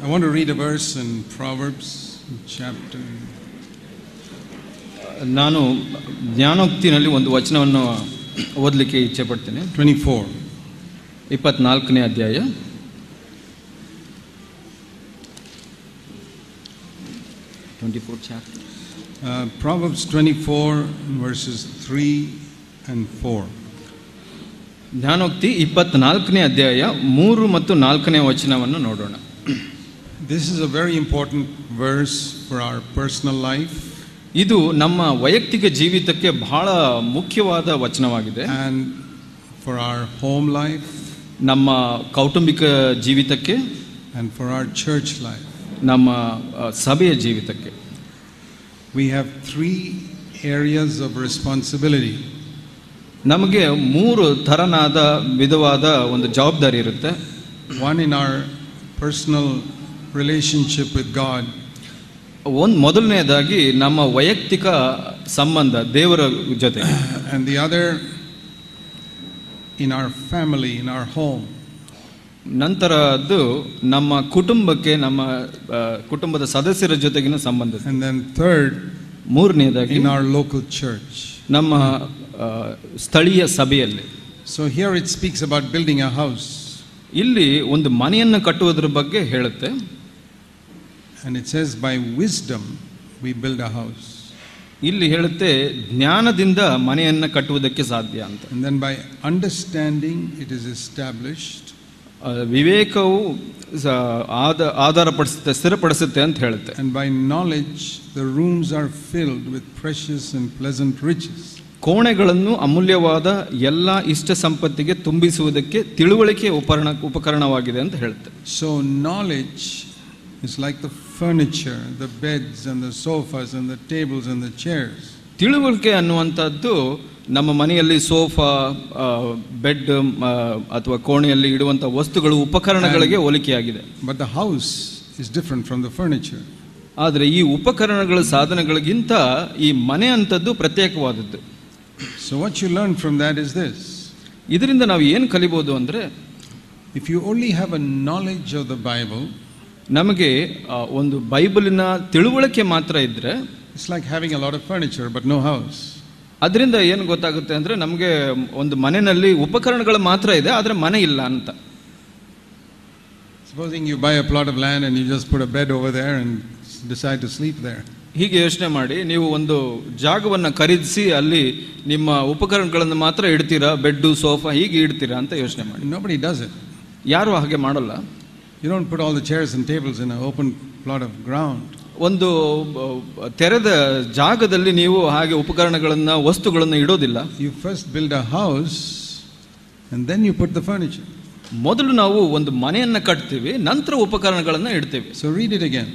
I want to read a verse in Proverbs chapter. ನಾನು ಜ್ಞಾನೋಕ್ತಿನಲ್ಲಿ ಒಂದು ವಚನವನ್ನು ಓದಲಿಕ್ಕೆ ಇಚ್ಛೆ ಪಡ್ತೇನೆ. 24ನೇ ಅಧ್ಯಾಯ. Proverbs 24 verses 3 and 4. ಜ್ಞಾನೋಕ್ತಿ 24ನೇ ಅಧ್ಯಾಯ 3 ಮತ್ತು 4ನೇ ವಚನವನ್ನು ನೋಡೋಣ. This is a very important verse for our personal life. ಇದು ನಮ್ಮ ವೈಯಕ್ತಿಕ ಜೀವಿತಕ್ಕೆ ಬಹಳ ಮುಖ್ಯವಾದ ವಚನವಾಗಿದೆ. And for our home life. ನಮ್ಮ ಕೌಟುಂಬಿಕ ಜೀವಿತಕ್ಕೆ. And for our church life. ನಮ್ಮ ಸಭೆಯ ಜೀವಿತಕ್ಕೆ. We have 3 areas of responsibility. ನಮಗೆ 3 ತರನಾದ ವಿಧವಾದ ಒಂದು ಜವಾಬ್ದಾರಿ ಇರುತ್ತೆ. One in our personal relationship with God. ಮೊದಲನೇದಾಗಿ ನಮ್ಮ ವೈಯಕ್ತಿಕ ಸಂಬಂಧ ದೇವರ ಜೊತೆ. And the other in our family, in our home. ನಂತರದ್ದು ನಮ್ಮ ಕುಟುಂಬಕ್ಕೆ, ನಮ್ಮ ಕುಟುಂಬದ ಸದಸ್ಯರ ಜೊತೆಗಿನ ಸಂಬಂಧ. And then third, ಮೂರನೇದಾಗಿ in our local church. ನಮ್ಮ ಸ್ಥಳೀಯ ಸಭೆಯಲ್ಲಿ. So here it speaks about building a house. ಇಲ್ಲಿ ಒಂದು ಮನೆಯನ್ನು ಕಟ್ಟುವುದರ ಬಗ್ಗೆ ಹೇಳುತ್ತೆ. And it says by wisdom we build a house. ಇಲ್ಲಿ ಹೇಳುತ್ತೆ ಜ್ಞಾನದಿಂದ ಮನೆಯನ್ನು ಕಟ್ಟುವುದಕ್ಕೆ ಸಾಧ್ಯ ಅಂತ. And then by understanding it is established. ವಿವೇಕವು ಆಧಾರಪಡಿಸುತ್ತೆ, ಸ್ಥಿರಪಡಿಸುತ್ತೆ ಅಂತ ಹೇಳುತ್ತೆ. And by knowledge the rooms are filled with precious and pleasant riches. ಕೋಣೆಗಳನ್ನು ಅಮೂಲ್ಯವಾದ ಎಲ್ಲ ಇಷ್ಟ ಸಂಪತ್ತಿಗೆ ತುಂಬಿಸುವುದಕ್ಕೆ ತಿಳುವಳಿಕೆ ಉಪಕರಣವಾಗಿದೆ ಅಂತ ಹೇಳುತ್ತೆ. So knowledge is like the furniture, the beds and the sofas and the tables and the chairs. ತಿಳುವಳಿಕೆ ಅನ್ನುವಂಥದ್ದು ನಮ್ಮ ಮನೆಯಲ್ಲಿ ಸೋಫಾ, ಬೆಡ್ ಅಥವಾ ಕೋಣೆಯಲ್ಲಿ ಇಡುವಂಥ ವಸ್ತುಗಳು, ಉಪಕರಣಗಳಿಗೆ ಹೋಲಿಕೆಯಾಗಿದೆ. But the house is different from the furniture. ಆದರೆ ಈ ಉಪಕರಣಗಳ ಸಾಧನಗಳಿಗಿಂತ ಈ ಮನೆ ಅಂತದ್ದು ಪ್ರತ್ಯೇಕವಾದದ್ದು. So what you learn from that is this. ಇದರಿಂದ ನಾವು ಏನು ಕಲಿಬಹುದು ಅಂದರೆ, if you only have a knowledge of the Bible, ನಮಗೆ ಒಂದು ಬೈಬಲಿನ ತಿಳುವಳಿಕೆ ಮಾತ್ರ ಇದ್ರೆ, it's like having a lot of furniture but no house. ಅದರಿಂದ ಏನು ಗೊತ್ತಾಗುತ್ತೆ ಅಂದರೆ, ನಮಗೆ ಒಂದು ಮನೆಯಲ್ಲಿ ಉಪಕರಣಗಳು ಮಾತ್ರ ಇದೆ, ಆದರೆ ಮನೆ ಇಲ್ಲ ಅಂತ. Supposing you buy a plot of land and you just put a bed over there and decide to sleep there. ಹೀಗೆ ಯೋಚನೆ ಮಾಡಿ, ನೀವು ಒಂದು ಜಾಗವನ್ನು ಖರೀದಿಸಿ ಅಲ್ಲಿ ನಿಮ್ಮ ಉಪಕರಣಗಳನ್ನು ಮಾತ್ರ ಇಡ್ತೀರಾ, ಬೆಡ್ಡು, ಸೋಫಾ ಹೀಗೆ ಇಡ್ತೀರಾ ಅಂತ ಯೋಚನೆ ಮಾಡಿ. Nobody does it. ಯಾರು ಹಾಗೆ ಮಾಡಲ್ಲ. You don't put all the chairs and tables in an open plot of ground. ಒಂದು ತೆರೆದ ಜಾಗದಲ್ಲಿ ನೀವು ಹಾಗೆ ಉಪಕರಣಗಳನ್ನು, ವಸ್ತುಗಳನ್ನು ಇಡೋದಿಲ್ಲ. You first build a house and then you put the furniture. ಮೊದಲು ನಾವು ಒಂದು ಮನೆಯನ್ನು ಕಟ್ತೀವಿ, ನಂತರ ಉಪಕರಣಗಳನ್ನು ಇಡ್ತೀವಿ. So read it again.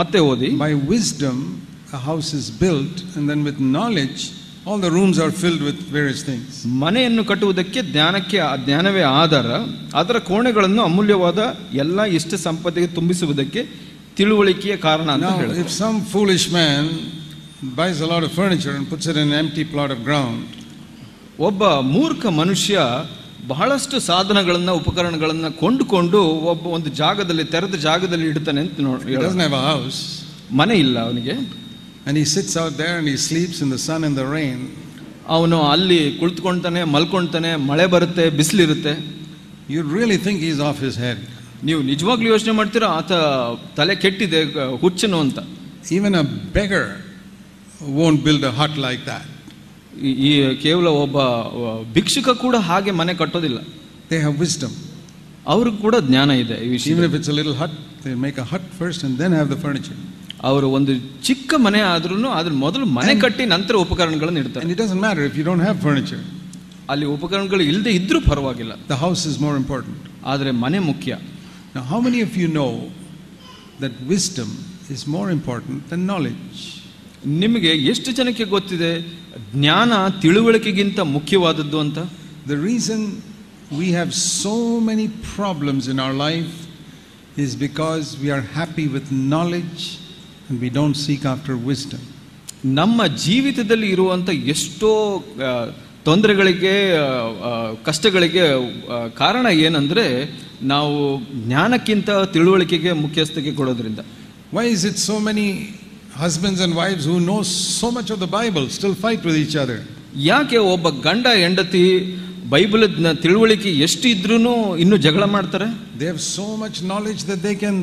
ಮತ್ತೆ ಓದಿ. By wisdom a house is built, and then with knowledge all the rooms are filled with various things. ಮನೆಯನ್ನು ಕಟ್ಟುವುದಕ್ಕೆ ಜ್ಞಾನವೇ ಆಧಾರ, ಅದರ ಕೋಣೆಗಳನ್ನು ಅಮೂಲ್ಯವಾದ ಎಲ್ಲ ಇಷ್ಟ ಸಂಪತ್ತಿಗೆ ತುಂಬಿಸುವುದಕ್ಕೆ ತಿಳುವಳಿಕೆಯ ಕಾರಣ ಅಂತ ಹೇಳಿ. If some foolish man buys a lot of furniture and puts it in an empty plot of ground, ಒಬ್ಬ ಮೂರ್ಖ ಮನುಷ್ಯ ಬಹಳಷ್ಟು ಸಾಧನಗಳನ್ನು, ಉಪಕರಣಗಳನ್ನು ಕೊಂಡುಕೊಂಡು ಒಂದು ಜಾಗದಲ್ಲಿ, ತೆರೆದ ಜಾಗದಲ್ಲಿ ಇಡ್ತಾನೆ ಅಂತ ನೋಡಿ. he doesn't have a house, ಮನೆ ಇಲ್ಲ ಅವನಿಗೆ. and he sits out there and he sleeps in the sun and the rain. ಅವನು ಅಲ್ಲಿ ಕುಳಿತುಕೊಳ್ತಾನೆ, ಮಲ್ಕೊಳ್ತಾನೆ, ಮಳೆ ಬರುತ್ತೆ, ಬಿಸಿಲಿರುತ್ತೆ. You really think he's off his head. ನೀವು ನಿಜವಾಗ್ಲೂ ಯೋಚನೆ ಮಾಡ್ತೀರಾ ಆತ ತಲೆ ಕೆಟ್ಟಿದೆ, ಹುಚ್ಚನು ಅಂತ. Even a beggar won't build a hut like that. ಈ ಕೇವಲ ಒಬ್ಬ ಭಿಕ್ಷುಕ ಕೂಡ ಹಾಗೆ ಮನೆ ಕಟ್ಟೋದಿಲ್ಲ. They have wisdom. ಅವ್ರಿಗೆ ಕೂಡ ಜ್ಞಾನ ಇದೆ ಈ ವಿಷಯ. Even if it's a little hut, they make a hut first and then have the furniture. ಅವರು ಒಂದು ಚಿಕ್ಕ ಮನೆ ಆದ್ರೂ ಅದ್ರ ಮೊದಲು ಮನೆ ಕಟ್ಟಿ ನಂತರ ಉಪಕರಣಗಳನ್ನು ಇಡ್ತಾರೆ. And it doesn't matter if you don't have furniture. ಅಲ್ಲಿ ಉಪಕರಣಗಳು ಇಲ್ಲದೆ ಇದ್ರೂ ಪರವಾಗಿಲ್ಲ. The house is more important. ಆದರೆ ಮನೆ ಮುಖ್ಯ. Now how many of you know that wisdom is more important than knowledge? ನಿಮಗೆ ಎಷ್ಟು ಜನಕ್ಕೆ ಗೊತ್ತಿದೆ ಜ್ಞಾನ ತಿಳುವಳಿಕೆಗಿಂತ ಮುಖ್ಯವಾದದ್ದು ಅಂತ? The reason we have so many problems in our life is because we are happy with knowledge and we don't seek after wisdom. ನಮ್ಮ ಜೀವಿತದಲ್ಲಿ ಇರುವಂತ ಎಷ್ಟೋ ತೊಂದರೆಗಳಿಗೆ, ಕಷ್ಟಗಳಿಗೆ ಕಾರಣ ಏನಂದ್ರೆ ನಾವು ಜ್ಞಾನಕ್ಕಿಂತ ತಿಳುವಳಿಕೆಗೆ ಮುಖ್ಯಸ್ಥಿಕೆ ಕೊಡೋದ್ರಿಂದ. Why is it so many husbands and wives who know so much of the Bible still fight with each other? ಯಾಕೆ ಒಬ್ಬ ಗಂಡ ಹೆಂಡತಿ ಬೈಬಲ್ ತಿಳುವಳಿಕೆ ಎಷ್ಟು ಇದ್ರೂ ಇನ್ನೂ ಜಗಳ ಮಾಡ್ತಾರೆ? They have so much knowledge that they can,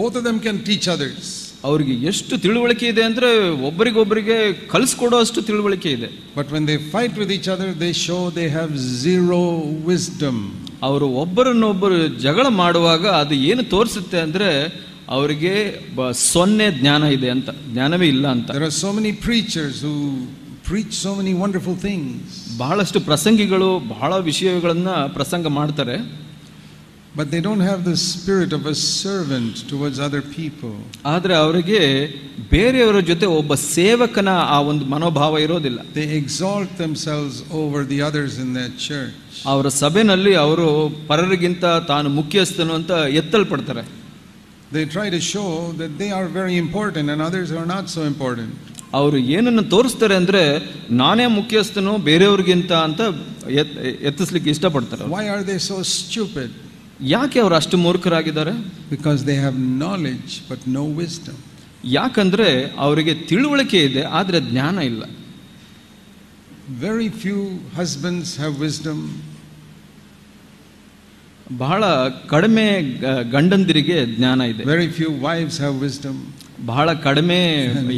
both of them can teach others. ಅವ್ರಿಗೆ ಎಷ್ಟು ತಿಳುವಳಿಕೆ ಇದೆ ಅಂದ್ರೆ ಒಬ್ಬರಿಗೊಬ್ಬರಿಗೆ ಕಲಿಸ್ಕೊಡೋ ಅಷ್ಟು ತಿಳುವಳಿಕೆ ಇದೆ. But when they fight with each other, they show they have zero wisdom. ಅವರು ಒಬ್ಬರನ್ನೊಬ್ಬರು ಜಗಳ ಮಾಡುವಾಗ ಅದು ಏನು ತೋರಿಸುತ್ತೆ ಅಂದ್ರೆ ಅವರಿಗೆ 0 ಜ್ಞಾನ ಇದೆ ಅಂತ, ಜ್ಞಾನವೇ ಇಲ್ಲ ಅಂತ. There are so many preachers who preach so many wonderful things. ಬಹಳಷ್ಟು ಪ್ರಸಂಗಿಗಳು ಬಹಳ ವಿಷಯಗಳನ್ನ ಪ್ರಸಂಗ ಮಾಡ್ತಾರೆ. But they don't have the spirit of a servant towards other people. ಆದರೆ ಅವರಿಗೆ ಬೇರೆಯವರ ಜೊತೆ ಒಬ್ಬ ಸೇವಕನ ಆ ಒಂದು ಮನೋಭಾವ ಇರೋದಿಲ್ಲ. They exalt themselves over the others in their church. ಅವರ ಸಭೆಯಲ್ಲಿ ಅವರು ಪರರಿಗಿಂತ ತಾನು ಮುಖ್ಯಸ್ಥನು ಅಂತ ಎತ್ತಲ್ಪಡ್ತಾರೆ. They try to show that they are very important and others are not so important. ಅವರು ಏನನ್ನು ತೋರಿಸ್ತಾರೆ ಅಂದ್ರೆ ನಾನೇ ಮುಖ್ಯಸ್ಥನು ಬೇರೆಯವ್ರಿಗಿಂತ ಅಂತ ಎತ್ತಿಸ್ಲಿಕ್ಕೆ ಇಷ್ಟಪಡ್ತಾರೆ. Why are they so stupid? ಯಾಕೆ ಅವರು ಅಷ್ಟು ಮೂರ್ಖರಾಗಿದ್ದಾರೆ? Because they have knowledge but no wisdom. ಯಾಕಂದ್ರೆ ಅವರಿಗೆ ತಿಳುವಳಿಕೆ ಇದೆ ಆದ್ರೆ ಜ್ಞಾನ ಇಲ್ಲ. Very few husbands have wisdom. ಬಹಳ ಕಡಿಮೆ ಗಂಡಂದಿರಿಗೆ ಜ್ಞಾನ ಇದೆ. Very few wives have wisdom. ಬಹಳ ಕಡಿಮೆ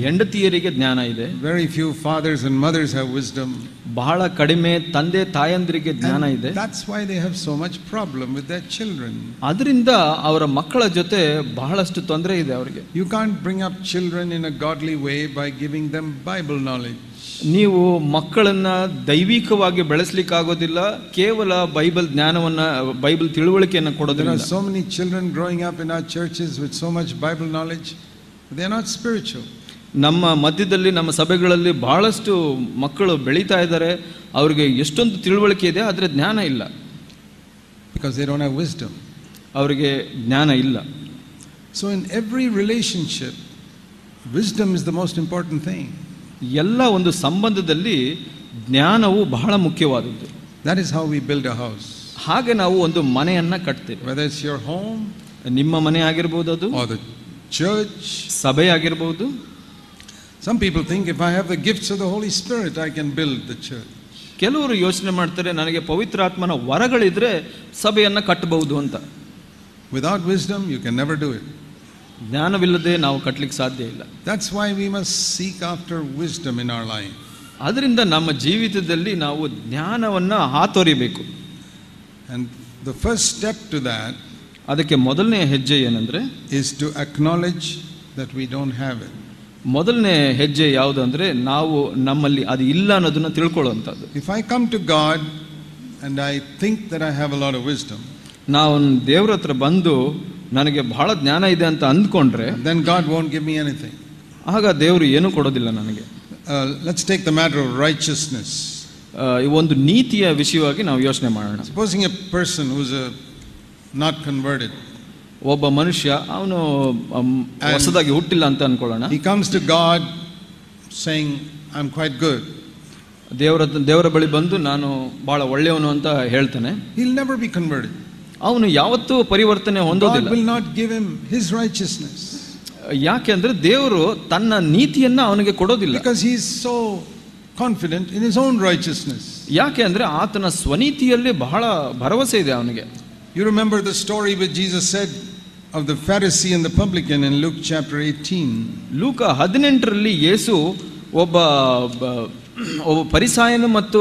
ಹೆಂಡತಿಯರಿಗೆ ಜ್ಞಾನ ಇದೆ. Very few fathers and mothers have wisdom. ಬಹಳ ಕಡಿಮೆ ತಂದೆ ತಾಯಂದಿರಿಗೆ ಜ್ಞಾನ ಇದೆ. That's why they have so much problem with their children. ಅದರಿಂದ ಅವರ ಮಕ್ಕಳ ಜೊತೆ ಬಹಳಷ್ಟು ತೊಂದರೆ ಇದೆ ಅವರಿಗೆ. You can't bring up children in a godly way by giving them Bible knowledge. ನೀವು ಮಕ್ಕಳನ್ನ ದೈವಿಕವಾಗಿ ಬೆಳೆಸಲಿಕ್ಕಾಗೋದಿಲ್ಲ ಕೇವಲ ಬೈಬಲ್ ಜ್ಞಾನವನ್ನ, ಬೈಬಲ್ ತಿಳುವಳಿಕೆಯನ್ನು ಕೊಡೋದ್ರಿಂದ. There are so many children growing up in our churches with so much Bible knowledge. They are not spiritual. ನಮ್ಮ ಮಧ್ಯದಲ್ಲಿ ನಮ್ಮ ಸಭೆಗಳಲ್ಲಿ ಬಹಳಷ್ಟು ಮಕ್ಕಳು ಬೆಳೀತಾ ಇದ್ದಾರೆ, ಅವರಿಗೆ ಎಷ್ಟೊಂದು ತಿಳುವಳಿಕೆ ಇದೆ ಆದರೆ ಜ್ಞಾನ ಇಲ್ಲ. Because they don't have wisdom. ಅವರಿಗೆ ಜ್ಞಾನ ಇಲ್ಲ. So in every relationship, wisdom is the most important thing. ಎಲ್ಲ ಒಂದು ಸಂಬಂಧದಲ್ಲಿ ಜ್ಞಾನವು ಬಹಳ ಮುಖ್ಯವಾದದ್ದು. That is how we build a house. ಹಾಗೆ ನಾವು ಒಂದು ಮನೆಯನ್ನ ಕಟ್ತೇವೆ. Whether it's your home, ನಿಮ್ಮ ಮನೆ ಆಗಿರಬಹುದು, ಅದು or the church, ಸಭೆ ಆಗಿರಬಹುದು. Some people think if I have the gifts of the Holy Spirit, I can build the church. ಕೆಲವರು ಯೋಚನೆ ಮಾಡ್ತಾರೆ ನನಗೆ ಪವಿತ್ರಾತ್ಮನ ವರಗಳಿದ್ರೆ ಸಭೆಯನ್ನ ಕಟ್ಟಬಹುದು ಅಂತ. Without wisdom, you can never do it. ಜ್ಞಾನವಿಲ್ಲದೆ ನಾವು ಕಟ್ಟಲಿಕ್ಕೆ ಸಾಧ್ಯ ಇಲ್ಲ. That's why we must seek after wisdom in our life. ಅದರಿಂದ ನಮ್ಮ ಜೀವಿತದಲ್ಲಿ ನಾವು ಜ್ಞಾನವನ್ನ ಹಾತೊರಿಬೇಕು. And the first step to that, ಅದಕ್ಕೆ ಮೊದಲನೇ ಹೆಜ್ಜೆ ಏನಂದ್ರೆ, is to acknowledge that we don't have it. ಮೊದಲನೇ ಹೆಜ್ಜೆ ಯಾವುದು ಅಂದ್ರೆ ನಾವು ನಮ್ಮಲ್ಲಿ ಅದು ಇಲ್ಲ ಅನ್ನೋದನ್ನ ತಿಳ್ಕೊಳ್ಳುವಂಥದ್ದು. If I come to God and I think that I have a lot of wisdom, ನಾವು ದೇವರ ಹತ್ರ ಬಂದು ನನಗೆ ಬಹಳ ಜ್ಞಾನ ಇದೆ ಅಂತ ಅಂದ್ಕೊಂಡ್ರೆ, then God won't give me anything. ಆಗ ದೇವರು ಏನು ಕೊಡೋದಿಲ್ಲ ನನಗೆ. Let's take the matter of righteousness. ಒಂದು ನೀತಿಯ ವಿಷಯವಾಗಿ ನಾವು ಯೋಚನೆ ಮಾಡೋಣ. Supposing a person who's not converted, ಒಬ್ಬ ಮನುಷ್ಯ ಅವನು ಹೊಸದಾಗಿ ಹುಟ್ಟಿಲ್ಲ ಅಂತ ಅನ್ಕೊಳ್ಳೋಣ. He comes to God saying, I'm quite good. ದೇವರ ಬಳಿ ಬಂದು ನಾನು ಬಹಳ ಒಳ್ಳೆಯವನು ಅಂತ ಹೇಳ್ತಾನೆ. He'll never be converted. ಅವನು ಯಾವತ್ತೂ ಪರಿವರ್ತನೆ ಹೊಂದೋದಿಲ್ಲ. God will not give him his righteousness. ಯಾಕೆ ಅಂದ್ರೆ ದೇವರು ತನ್ನ ನೀತಿಯನ್ನ ಅವನಿಗೆ ಕೊಡೋದಿಲ್ಲ. Because he is so confident in his own righteousness. ಯಾಕೆ ಅಂದ್ರೆ ಆತನ ಸ್ವನೀತಿಯಲ್ಲಿ ಬಹಳ ಭರವಸೆ ಇದೆ ಅವನಿಗೆ. You remember the story which Jesus said of the Pharisee and the publican in Luke chapter 18. ಲೂಕ 18ರಲ್ಲಿ ಯೇಸು ಒಬ್ಬ ಪರಿಸಾಯನು ಮತ್ತು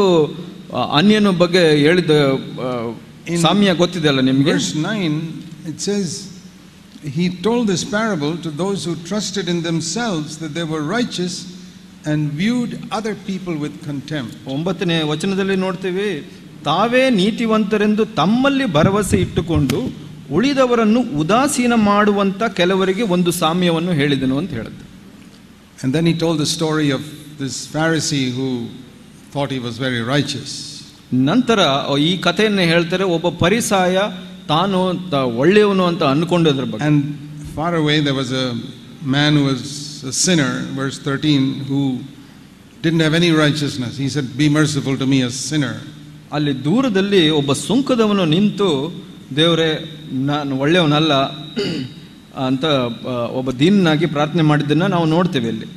ಅನ್ಯನ ಬಗ್ಗೆ ಹೇಳಿದ ಸಾಮ್ಯ ಗೊತ್ತಿದೆ ಅಲ್ಲ ನಿಮಗೆ. Verse 9 it says he told this parable to those who trusted in themselves that they were righteous and viewed other people with contempt. 9ನೇ ವಚನದಲ್ಲಿ ನೋಡ್ತೀವಿ, ತಾವೇ ನೀತಿವಂತರೆಂದು ತಮ್ಮಲ್ಲಿ ಭರವಸೆ ಇಟ್ಟುಕೊಂಡು ಉಳಿದವರನ್ನು ಉದಾಸೀನ ಮಾಡುವಂತ ಕೆಲವರಿಗೆ ಒಂದು ಸಾಮ್ಯವನ್ನು ಹೇಳಿದನು ಅಂತ ಹೇಳುತ್ತೆ. And then he told the story of this Pharisee who thought he was very righteous. ನಂತರ ಈ ಕಥೆಯನ್ನು ಹೇಳ್ತಾರೆ, ಒಬ್ಬ ಪರಿಸಾಯ ತಾನು ಒಳ್ಳೆಯವನು ಅಂತ ಅನ್ಕೊಂಡಿದ್ರ ಬಗ್ಗೆ. And far away there was a man who was a sinner, verse 13, who didn't have any righteousness. He said, be merciful to me, a sinner. ಅಲ್ಲಿ ದೂರದಲ್ಲಿ ಒಬ್ಬ ಸುಂಕದವನು ನಿಂತು ದೇವರೇ ನಾನು ಒಳ್ಳೆಯವನಲ್ಲ ಅಂತ ಒಬ್ಬ ದೀನನಾಗಿ ಪ್ರಾರ್ಥನೆ ಮಾಡಿದ್ದನ್ನ ನಾವು ನೋಡ್ತೇವೆ ಇಲ್ಲಿ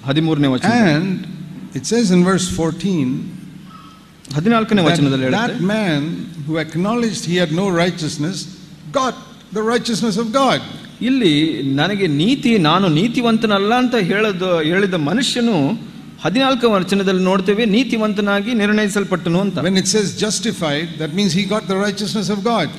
13ನೇ ವಚನ. And it says in verse 14, 14ನೇ ವಚನದಲ್ಲಿ that man who acknowledged he had no righteousness got the righteousness of God. ಇಲ್ಲಿ ನನಗೆ ನಾನು ನೀತಿವಂತನಲ್ಲ ಅಂತ ಹೇಳಿದ ಮನುಷ್ಯನು 14ನೇ ವಚನದಲ್ಲಿ ನೋಡ್ತೇವೆ ನೀತಿವಂತನಾಗಿ ನಿರ್ಣಯಿಸಲ್ಪಟ್ಟನು ಅಂತ. When it says justified, that means he got the righteousness of God.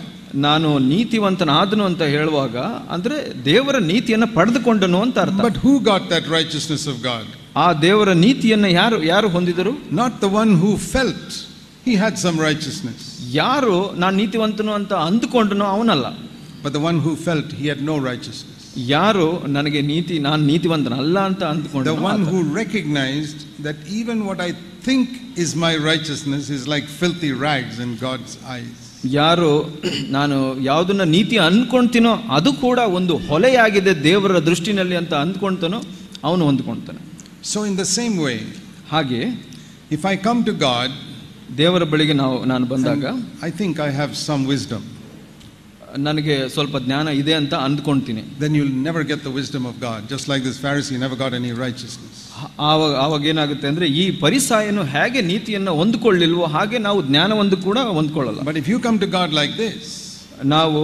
ನಾನು ನೀತಿವಂತನಾದನು ಅಂತ ಹೇಳುವಾಗ ಅಂದ್ರೆ ದೇವರ ನೀತಿಯನ್ನು ಪಡೆದುಕೊಂಡನು ಅಂತ ಅರ್ಥ. But who got that righteousness of God? ಆ ದೇವರ ನೀತಿಯನ್ನು ಯಾರು ಹೊಂದಿದರು? Not the one who felt he had some righteousness. ಯಾರು ನಾನು ನೀತಿವಂತನು ಅಂತ ಅಂದುಕೊಂಡನೋ ಅವನಲ್ಲ. But the one who felt he had no righteousness. ಯಾರು ನನಗೆ ನಾನು ನೀತಿವಂತನಲ್ಲ ಅಂತ ಅಂದುಕೊಂಡ. The one who recognized that even what I think is my righteousness is like filthy rags in God's eyes. ಯಾರು ನಾನು ಯಾವುದನ್ನ ನೀತಿ ಅಂದ್ಕೊಂತೀನೋ ಅದು ಕೂಡ ಒಂದು ಹೊಲೆಯಾಗಿದೆ ದೇವರ ದೃಷ್ಟಿನಲ್ಲಿ ಅಂತ ಅಂದ್ಕೊಂತಾನೋ ಅವನು ಹೊಂದ್ಕೊಳ್ತಾನೆ. So in the same way, ಹಾಗೆ if I come to God, ದೇವರ ಬಳಿಗೆ ನಾನು ಬಂದಾಗ I think I have some wisdom. ನನಗೆ ಸ್ವಲ್ಪ ಜ್ಞಾನ ಇದೆ ಅಂತ ಅಂದ್ಕೊಂತೀನಿ. Then you'll never get the wisdom of God, just like this Pharisee never got any righteousness. ಆವಾಗ ಏನಾಗುತ್ತೆ ಅಂದ್ರೆ ಈ ಫರಿಸಾಯನು ಹೇಗೆ ನೀತಿಯನ್ನು ಹೊಂದಿಕೊಳ್ಳಿಲ್ವೋ ಹಾಗೆ ನಾವು ಜ್ಞಾನವನ್ನು ಕೂಡ ಹೊಂದ್ಕೊಳ್ಳಲ್ಲ. But if you come to God like this, ನಾವು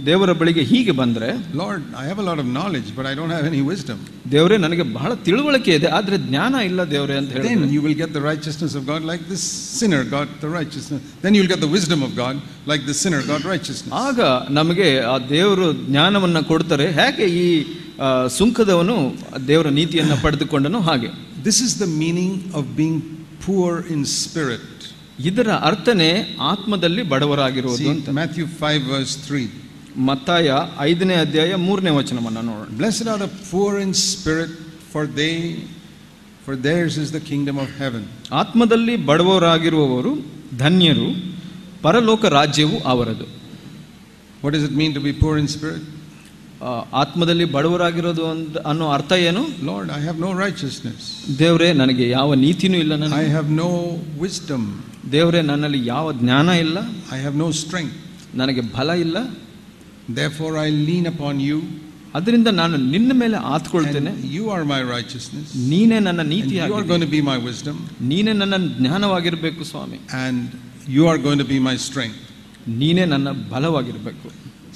ದೇವರ ಬಳಿಗೆ ಹೀಗೆ ಬಂದ್ರೆ, Lord, I have a lot of knowledge but I don't have any wisdom. ದೇವರೇ ನನಗೆ ಬಹಳ ತಿಳುವಳಿಕೆ ಇದೆ ಆದ್ರೆ ಜ್ಞಾನ ಇಲ್ಲ ದೇವರೇ ಅಂತ ಹೇಳಿದ್ರೆ, then you will get the righteousness of God like this sinner got the righteousness. Then you will get the wisdom of God like the sinner got righteousness. ಆಗ ನಮಗೆ ಆ ದೇವರು ಜ್ಞಾನವನ್ನ ಕೊಡ್ತಾರೆ ಹೇಗೆ ಈ ಸುಂಕದವನು ದೇವರ ನೀತಿಯನ್ನು ಪಡೆದುಕೊಂಡನು ಹಾಗೆ. This is the meaning of being poor in spirit. ಇದರ ಅರ್ಥನೇ ಆತ್ಮದಲ್ಲಿ ಬಡವರಾಗಿರುವುದು ಅಂತ. Matthew 5 verse 3. ಮತ್ತಾಯ 5ನೇ ಅಧ್ಯಾಯ 3ನೇ ವಚನವನ್ನು ನೋಡೋಣ. Blessed are the poor in spirit, for theirs is the kingdom of heaven. ಆತ್ಮದಲ್ಲಿ ಬಡವರಾಗಿರುವವರು ಧನ್ಯರು, ಪರಲೋಕ ರಾಜ್ಯವು ಅವರದು. What does it mean to be poor in spirit? ಆತ್ಮದಲ್ಲಿ ಬಡವರಾಗಿರೋದು ಅನ್ನೋ ಅರ್ಥ ಏನು? Lord, I have no righteousness. ದೇವರೇ ನನಗೆ ಯಾವ ನೀತಿನೂ ಇಲ್ಲ, I have no wisdom. ದೇವರೇ ನನ್ನಲ್ಲಿ ಯಾವ ಜ್ಞಾನ ಇಲ್ಲ, I have no strength. ನನಗೆ ಬಲ ಇಲ್ಲ. Therefore I lean upon you. ಅದರಿಂದ ನಾನು ನಿನ್ನ ಮೇಲೆ ಆತ್ಕೊಳ್ತೇನೆ. You are my righteousness. ನೀನೇ ನನ್ನ ನೀತಿ. You are going to be my wisdom. ನೀನೇ ನನ್ನ ಜ್ಞಾನವಾಗಿರಬೇಕು ಸ್ವಾಮಿ. And you are going to be my strength. ನೀನೇ ನನ್ನ ಬಲವಾಗಿರಬೇಕು.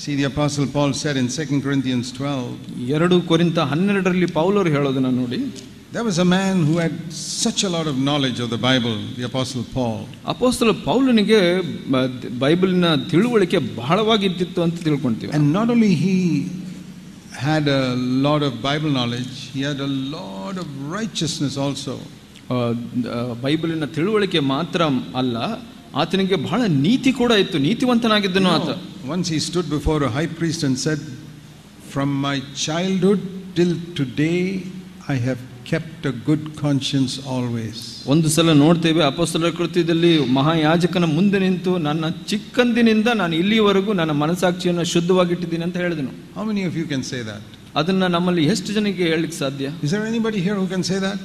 See, the apostle Paul said in 2 Corinthians 12. 2 ಕೊರಿಂಥ 12ರಲ್ಲಿ ಪೌಲರು ಹೇಳೋದನ್ನ ನೋಡಿ. There was a man who had such a lot of knowledge of the Bible, the apostle Paul. ಅಪೊಸ್ತಲ ಪೌಲನಿಗೆ ಬೈಬಲ್ನ ತಿಳುವಳಿಕೆ ಬಹಳವಾಗಿ ಇದ್ದಿತ್ತು ಅಂತ ತಿಳ್ಕೊಂತೀವಿ. And not only he had a lot of Bible knowledge, he had a lot of righteousness also. ಬೈಬಲಿನ ತಿಳುವಳಿಕೆ ಮಾತ್ರ ಅಲ್ಲ, ಆತನಿಗೆ ಬಹಳ ನೀತಿ ಕೂಡ ಇತ್ತು, ನೀತಿವಂತನಾಗಿದ್ದನು ಆತ. Once he stood before a high priest and said, "From my childhood till today I have kept a good conscience always." ಒಂದು ಸಲ ನೋಡ್ತೇವೆ ಅಪೊಸ್ತಲರ ಕೃತ್ಯದಲ್ಲಿ ಮಹಾಯಾಜಕನ ಮುಂದೆ ನಿಂತು ನನ್ನ ಚಿಕ್ಕಂದಿನಿಂದ ನಾನು ಇಲ್ಲಿಯವರೆಗೂ ನನ್ನ ಮನಸಾಕ್ಷಿಯನ್ನು ಶುದ್ಧವಾಗಿಟ್ಟಿದ್ದೀನಿ ಅಂತ ಹೇಳಿದನು. How many of you can say that? ಅದನ್ನ ನಮ್ಮಲ್ಲಿ ಎಷ್ಟು ಜನಕ್ಕೆ ಹೇಳಲಿಕ್ಕೆ ಸಾಧ್ಯ? Is there anybody here who can say that?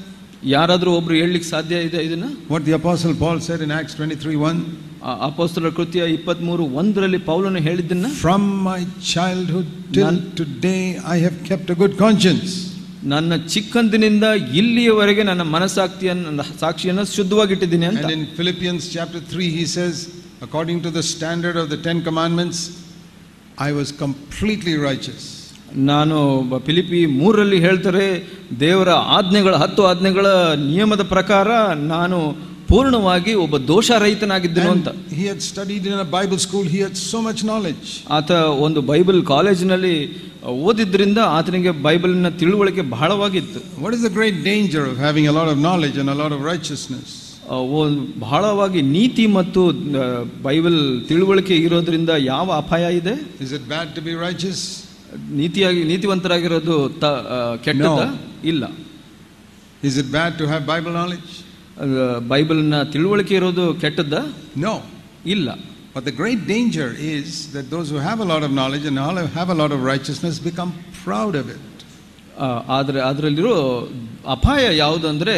ಯಾರಾದರೂ ಒಬ್ರು ಹೇಳಲಿಕ್ಕೆ ಸಾಧ್ಯ ಇದೆ ಇದನ್ನ? What the apostle Paul said in Acts 23:1. ಅಪೊಸ್ತಲರ ಕೃತ್ಯ 23:1ರಲ್ಲಿ ಪೌಲನು ಹೇಳಿದ್ದನ್ನ, "From my childhood till today I have kept a good conscience." ನನ್ನ ಚಿಕ್ಕಂದಿನಿಂದ ಇಲ್ಲಿಯವರೆಗೆ ನನ್ನ ಸಾಕ್ಷಿಯನ್ನು ಶುದ್ಧವಾಗಿಟ್ಟಿದ್ದೀನಿ ಅಂತ. And in Philippians chapter 3 he says, according to the standard of the 10 commandments I was completely righteous. ನಾನು ಫಿಲಿಪ್ಪಿ 3ರಲ್ಲಿ ಹೇಳ್ತಾರೆ, ದೇವರ 10 ಆಜ್ಞೆಗಳ ನಿಯಮದ ಪ್ರಕಾರ ನಾನು ಪೂರ್ಣವಾಗಿ ಒಬ್ಬ ದೋಷರಹಿತನಾಗಿದ್ದನು ಅಂತ. He had studied in a Bible school, he had so much knowledge. ಆತ ಒಂದು ಬೈಬಲ್ ಕಾಲೇಜಿನಲ್ಲಿ ಓದಿದ್ರಿಂದ ಆತನಿಗೆ ಬೈಬಲಿನ ತಿಳುವಳಿಕೆ ಬಹಳವಾಗಿತ್ತು. What is the great danger of having a lot of knowledge and a lot of righteousness? ಬಹಳವಾಗಿ ನೀತಿ ಮತ್ತು ಬೈಬಲ್ ತಿಳುವಳಿಕೆ ಇರೋದ್ರಿಂದ ಯಾವ ಅಪಾಯ ಇದೆ? Is it bad to be righteous? ನೀತಿವಂತರಾಗಿರೋದು ಕೆಟ್ಟದ? ಇಲ್ಲ. Is it bad to have Bible knowledge? ಬೈಬಲ್ನ ತಿಳುವಳಿಕೆ ಇರೋದು ಕೆಟ್ಟದ? No. ಇಲ್ಲ. But the great danger is that those who have a lot of knowledge and have a lot of righteousness become proud of it. ಆದರೆ ಅದರಲ್ಲಿರೋ ಅಪಾಯ ಯಾವುದಂದ್ರೆ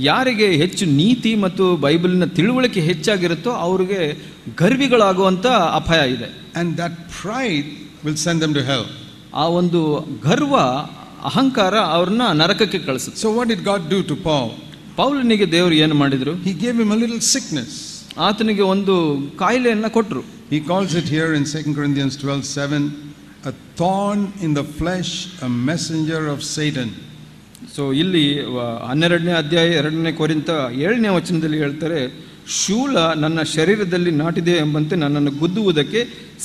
ಯಾರಿಗೆ ಹೆಚ್ಚು ನೀತಿ ಮತ್ತು ಬೈಬಲಿನ ತಿಳುವಳಿಕೆ ಹೆಚ್ಚಾಗಿರುತ್ತೋ ಅವ್ರಿಗೆ ಗರ್ವಿಗಳಾಗುವಂತ ಅಪಾಯ ಇದೆ. And that pride will send them to hell. ಆ ಒಂದು ಗರ್ವ ಅಹಂಕಾರ ಅವ್ರನ್ನ ನರಕಕ್ಕೆ ಕಳಿಸುತ್ತೆ. So what did God do to Paul? ಪೌಲನಿಗೆ ದೇವರು ಏನು ಮಾಡಿದ್ರು? He gave him a little sickness. ಆತನಿಗೆ ಒಂದು ಕಾಯಿಲೆಯನ್ನ ಕೊಟ್ಟರು. He calls it here in 2 Corinthians 12:7 a thorn in the flesh, a messenger of Satan. So ಇಲ್ಲಿ 12ನೇ ಅಧ್ಯಾಯ 2ನೇ ಕೊರಿಂಥ 7ನೇ ವಚನದಲ್ಲಿ ಹೇಳ್ತಾರೆ, ಶೂಲ ನನ್ನ ಶರೀರದಲ್ಲಿ ನಾಟಿದೆ ಎಂಬಂತೆ ನನ್ನನ್ನು ಗುದ್ದುವುದಕ್ಕೆ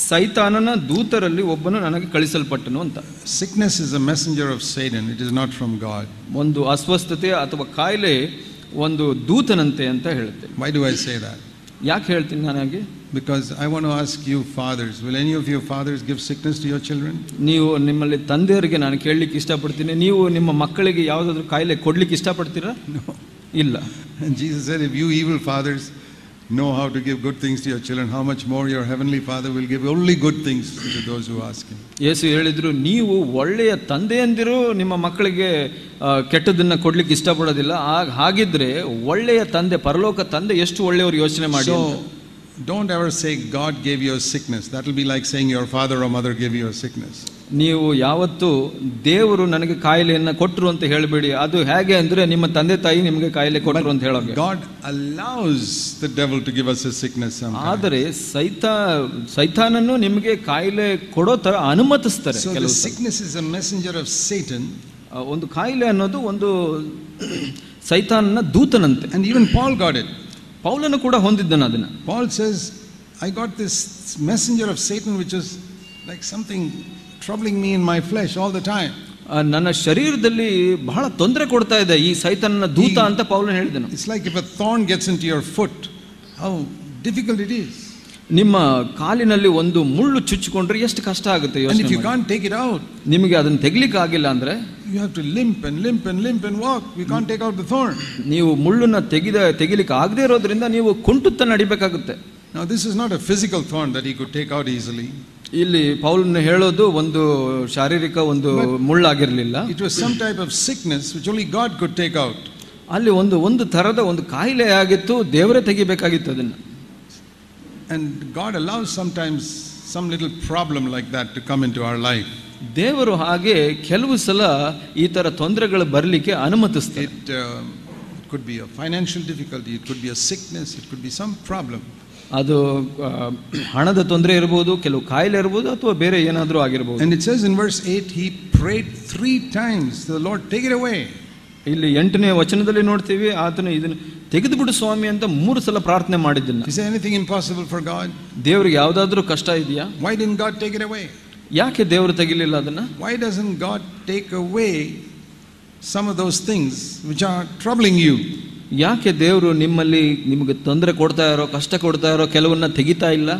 ಸೈತಾನನ ದೂತರಲ್ಲಿ ಒಬ್ಬನು ನನಗೆ ಕಳಿಸಲ್ಪಟ್ಟನು ಅಂತ. Sickness is a messenger of Satan. It is not from God. ಒಂದು ಅಸ್ವಸ್ಥತೆ ಅಥವಾ ಕಾಯಿಲೆ ಒಂದು ದೂತನಂತೆ ಅಂತ ಹೇಳುತ್ತೆ. Why do I say that? ಯಾಕೆ ಹೇಳ್ತೀನಿ ನಾನು ಹಾಗೆ? Because I want to ask you fathers, will any of your fathers give sickness to your children? ನೀವು ನಿಮ್ಮಲ್ಲಿ ತಂದೆಯವರಿಗೆ ನಾನು ಕೇಳಲಿಕ್ಕೆ ಇಷ್ಟಪಡ್ತೀನಿ, ನೀವು ನಿಮ್ಮ ಮಕ್ಕಳಿಗೆ ಯಾವುದಾದ್ರೂ ಕಾಯಿಲೆ ಕೊಡ್ಲಿಕ್ಕೆ ಇಷ್ಟಪಡ್ತೀರಾ? No. ಇಲ್ಲ. And Jesus said, if you evil fathers know how to give good things to your children, how much more your heavenly Father will give only good things to those who ask him. ಯೇಸು ಹೇಳಿದ್ರು, ನೀವು ಒಳ್ಳೆಯ ತಂದೆಯಂದಿರು ನಿಮ್ಮ ಮಕ್ಕಳಿಗೆ ಕೆಟ್ಟದನ್ನ ಕೊಡ್ಲಿಕ್ಕೆ ಇಷ್ಟಪಡೋದಿಲ್ಲ, ಹಾಗಿದ್ರೆ ಒಳ್ಳೆಯ ತಂದೆ, ಪರಲೋಕ ತಂದೆ ಎಷ್ಟು ಒಳ್ಳೆಯವರು ಯೋಚನೆ ಮಾಡಿ. Don't ever say God gave you a sickness. That will be like saying your father or mother gave you a sickness. ನೀವು ಯಾವತ್ತು ದೇವರು ನನಗೆ ಕಾಯಿಲೆಯನ್ನ ಕೊಟ್ಟರು ಅಂತ ಹೇಳಬೇಡಿ. ಅದು ಹೇಗೆ ಅಂದ್ರೆ ನಿಮ್ಮ ತಂದೆ ತಾಯಿ ನಿಮಗೆ ಕಾಯಿಲೆ ಕೊಟ್ಟರು ಅಂತ ಹೇಳೋದು. God allows the devil to give us a sickness sometimes. ಆದರೆ ಸೈತಾನನು ನಿಮಗೆ ಕಾಯಿಲೆ ಕೊಡೋ ತರ ಅನುಮತಿಸ್ತಾರೆ. So the sickness is a messenger of Satan. ಒಂದು ಕಾಯಿಲೆ ಅನ್ನೋದು ಒಂದು ಸೈತಾನನ ದೂತನಂತೆ. And even Paul got it. ಪೌಲನು ಕೂಡ ಹೊಂದಿದ್ದನು ಅದನ್ನ. Paul says, I got this messenger of Satan which is like something troubling me in my flesh all the time. ನನ್ನ ಶರೀರದಲ್ಲಿ ಬಹಳ ತೊಂದರೆ ಕೊಡ್ತಾ ಇದೆ ಈ ಸೈತಾನನ ದೂತ ಅಂತ ಪೌಲನು ಹೇಳಿದನು. It's like if a thorn gets into your foot, how difficult it is. ನಿಮ್ಮ ಕಾಲಿನಲ್ಲಿ ಒಂದು ಮುಳ್ಳು ಚುಚ್ಚಿಕೊಂಡ್ರೆ ಎಷ್ಟು ಕಷ್ಟ ಆಗುತ್ತೆ ಯೋಚನೆ ಮಾಡಿ. And if you can't take it out, ನಿಮಗೆ ಅದನ್ನ ತೆಗಿಲಿಕ್ಕೆ ಆಗಿಲ್ಲ ಅಂದ್ರೆ you have to limp and walk. You can't take out the thorn. ನೀವು ಮುಳ್ಳನ್ನ ತೆಗಿಲಿಕ್ಕೆ ಆಗದೆ ಇರೋದ್ರಿಂದ ನೀವು ಕುಂಟುತ್ತಾ ನಡಿಬೇಕಾಗುತ್ತೆ. Now this is not a physical thorn that he could take out easily. ಇಲ್ಲಿ ಪೌಲನು ಹೇಳೋದು ಒಂದು ಶಾರೀರಿಕ ಒಂದು ಮುಳ್ಳಾಗಿರಲಿಲ್ಲ. It was some type of sickness which only God could take out. ಅಲ್ಲಿ ಒಂದು ತರದ ಒಂದು ಕಾಯಿಲೆ ಆಗಿತ್ತು, ದೇವರೇ ತೆಗಿಬೇಕಾಗಿತ್ತು ಅದನ್ನ. And God allows sometimes some little problem like that to come into our life. ದೇವರು ಹಾಗೆ ಕೆಲವು ಸಲ ಈ ತರ ತೊಂದರೆಗಳು ಬರಲಿಕ್ಕೆ ಅನುಮತಿಸ್ತಾರೆ. It could be a financial difficulty, it could be a sickness, it could be some problem. ಅದು ಹಣದ ತೊಂದರೆ ಇರಬಹುದು, ಕೆಲವು ಕಾಯಿಲೆ ಇರಬಹುದು, ಅಥವಾ ಬೇರೆ ಏನಾದರೂ ಆಗಿರಬಹುದು. And it says in verse 8, he prayed 3 times, the Lord, take it away. ಇಲ್ಲಿ 8ನೇ ವಚನದಲ್ಲಿ ನೋಡ್ತೀವಿ, ಆತನು ಇದನ್ನು ತೆಗೆದು ಬಿಡು ಸ್ವಾಮಿ ಅಂತ 3 ಸಲ ಪ್ರಾರ್ಥನೆ ಮಾಡಿದ್ದನ್ನ. Is there anything impossible for God? ದೇವರಿಗೆ ಯಾವುದಾದ್ರೂ ಕಷ್ಟ ಇದೆಯಾ? Why didn't God take it away? ಯಾಕೆ ದೇವರು ತೆಗಿಲಿಲ್ಲ ಅದನ್ನ? Why doesn't God take away some of those things which are troubling you? ಯಾಕೆ ದೇವರು ನಿಮಗೆ ತೊಂದರೆ ಕೊಡ್ತಾ ಇರೋ, ಕಷ್ಟ ಕೊಡ್ತಾ ಇರೋ ಕೆಲವನ್ನ ತೆಗಿತಾ ಇಲ್ಲ?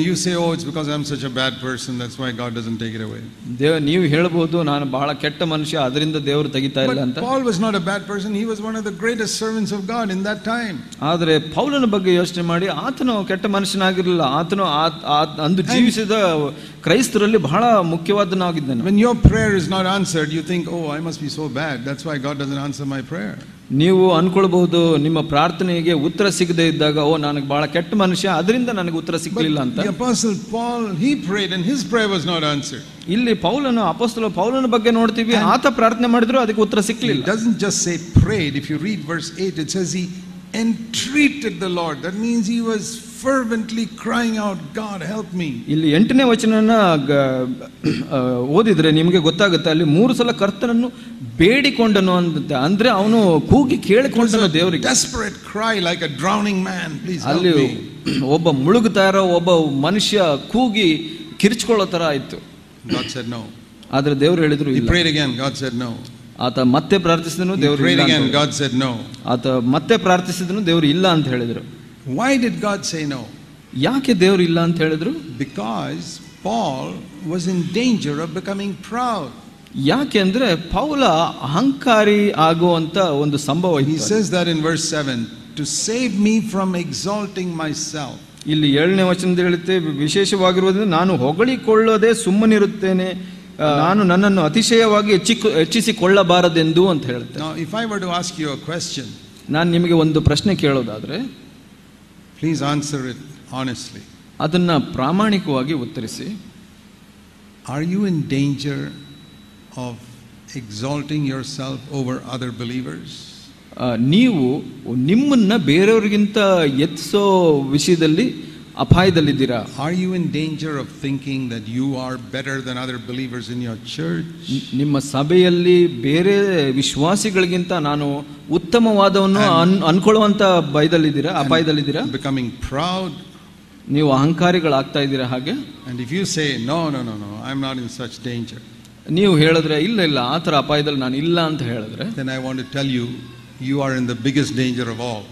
You say, oh, it's because I'm such a bad person, that's why God doesn't take it away. ನೀವು ಹೇಳಬಹುದು, ನಾನು ಬಹಳ ಕೆಟ್ಟ ಮನುಷ್ಯ, ಅದರಿಂದ ದೇವರು ತೆಗಿತಾ ಇಲ್ಲ ಅಂತ. But Paul was not a bad person. He was one of the greatest servants of God in that time. ಆದರೆ ಪೌಲನ ಬಗ್ಗೆ ಯೋಚನೆ ಮಾಡಿ, ಆತನು ಕೆಟ್ಟ ಮನುಷ್ಯನಾಗಿರಲಿಲ್ಲ, ಆತನು ಅಂದು ಜೀವಿಸಿದ ಕ್ರೈಸ್ತರಲ್ಲಿ ಬಹಳ ಮುಖ್ಯವಾದನಾಗಿದ್ದನು. When your prayer is not answered, you think, oh, I must be so bad, that's why God doesn't answer my prayer. ನೀವು ಅನ್ಕೊಳ್ಬಹುದು, ನಿಮ್ಮ ಪ್ರಾರ್ಥನೆಗೆ ಉತ್ತರ ಸಿಗದೆ ಇದ್ದಾಗ, ಓ ನನಗೆ ಬಹಳ ಕೆಟ್ಟ ಮನುಷ್ಯ, ಅದರಿಂದ ನನಗೆ ಉತ್ತರ ಸಿಗಲಿಲ್ಲ ಅಂತ. The apostle Paul, he prayed and his prayer was not answered. ಇಲ್ಲಿ ಅಪೊಸ್ತಲ ಪೌಲನ ಬಗ್ಗೆ ನೋಡ್ತೀವಿ, ಆತ ಪ್ರಾರ್ಥನೆ ಮಾಡಿದ್ರು ಅದಕ್ಕೆ ಉತ್ತರ ಸಿಕ್ಕಲಿಲ್ಲ. It doesn't just say prayed. If you read verse 8, it says he entreated the Lord. That means he was fervently crying out, God help me. ಇಲ್ಲಿ 8ನೇ ವಚನನ ಓದಿದ್ರೆ ನಿಮಗೆ ಗೊತ್ತಾಗುತ್ತೆ, ಅಲ್ಲಿ 3 ಸಲ ಕರ್ತನನ್ನು ಬೇಡಿಕೊಂಡನು ಅಂತ. ಅಂದ್ರೆ ಅವನು ಕೂಗಿ ಕೇಳಿಕೊಂಡನು ದೇವರಿಗೆ. Desperate cry like a drowning man, please help ಅಲ್ಲಿ me. ಒಬ್ಬ ಮುಳುಗುತ್ತಾ ಇರೋ ಒಬ್ಬ ಮನುಷ್ಯ ಕೂಗಿ ಕಿರ್ಚ್ಕೊಳ್ಳೋ ತರ ಆಯ್ತು. God said no. ಆದ್ರೆ ದೇವರು ಹೇಳಿದ್ರು He ಇಲ್ಲ. prayed again, God said no. ಆತ ಮತ್ತೆ ಪ್ರಾರ್ಥಿಸಿದನು, ದೇವರು prayed ಇಲ್ಲ. again, God said no. ಆತ ಮತ್ತೆ ಪ್ರಾರ್ಥಿಸಿದನು, ದೇವರು ಇಲ್ಲ ಅಂತ ಹೇಳಿದ್ರು. Why did God say no? ಯಾಕೆ ದೇವರು ಇಲ್ಲ ಅಂತ ಹೇಳಿದ್ರು? Because Paul was in danger of becoming proud. ಯಾಕೆ ಅಂದ್ರೆ ಪೌಲ ಅಹಂಕಾರಿ ಆಗುವಂತ ಒಂದು ಸಂಭವ He says that in verse 7, to save me from exalting myself. ಇಲ್ಲಿ 7ನೇ ವಚನದಲ್ಲಿ ಹೇಳುತ್ತೆ, ವಿಶೇಷವಾಗಿರುವುದರಿಂದ ನಾನು ಹೊಗಳಿಕೊಳ್ಳದೆ ಸುಮ್ಮನಿರುತ್ತೇನೆ ನಾನು ನನ್ನನ್ನು ಅತಿಶಯವಾಗಿ ಹೆಚ್ಚಿಸಿಕೊಳ್ಳಬಾರದೆಂದು ಅಂತ ಹೇಳುತ್ತೆ. Now, if I were to ask you a question, ನಾನು ನಿಮಗೆ ಒಂದು ಪ್ರಶ್ನೆ ಕೇಳೋದಾದ್ರೆ, please answer it honestly. ಅದನ್ನ ಪ್ರಾಮಾಣಿಕವಾಗಿ ಉತ್ತರಿಸಿ. Are you in danger of exalting yourself over other believers? ನೀವು ನಿಮ್ಮನ್ನ ಬೇರೆಯವರಿಗಿಂತ ಎತ್ತಿಸೋ ವಿಷಯದಲ್ಲಿ ಅಪಾಯದಲ್ಲಿದ್ದೀರಾ? Are you in danger of thinking that you are better than other believers in your church? ನಿಮ್ಮ ಸಭೆಯಲ್ಲಿ ಬೇರೆ ವಿಶ್ವಾಸಿಗಳಿಗಿಂತ ನಾನು ಉತ್ತಮವಾದವನ್ನು ಅನ್ಕೊಳ್ಳುವಂತ ಭಯದಲ್ಲಿದ್ದೀರಾ, ಅಪಾಯದಲ್ಲಿದ್ದೀರಾ? Becoming proud? ನೀವು ಅಹಂಕಾರಿಗಳಾಗ್ತಾ ಇದ್ದೀರಾ ಹಾಗೆ? And if you say no, I'm not in such danger, ನೀವು ಹೇಳಿದ್ರೆ ಇಲ್ಲ ಆ ಥರ ಅಪಾಯದಲ್ಲಿ ನಾನು ಇಲ್ಲ ಅಂತ ಹೇಳಿದ್ರೆ, then I want to tell you, you are in the biggest danger of all.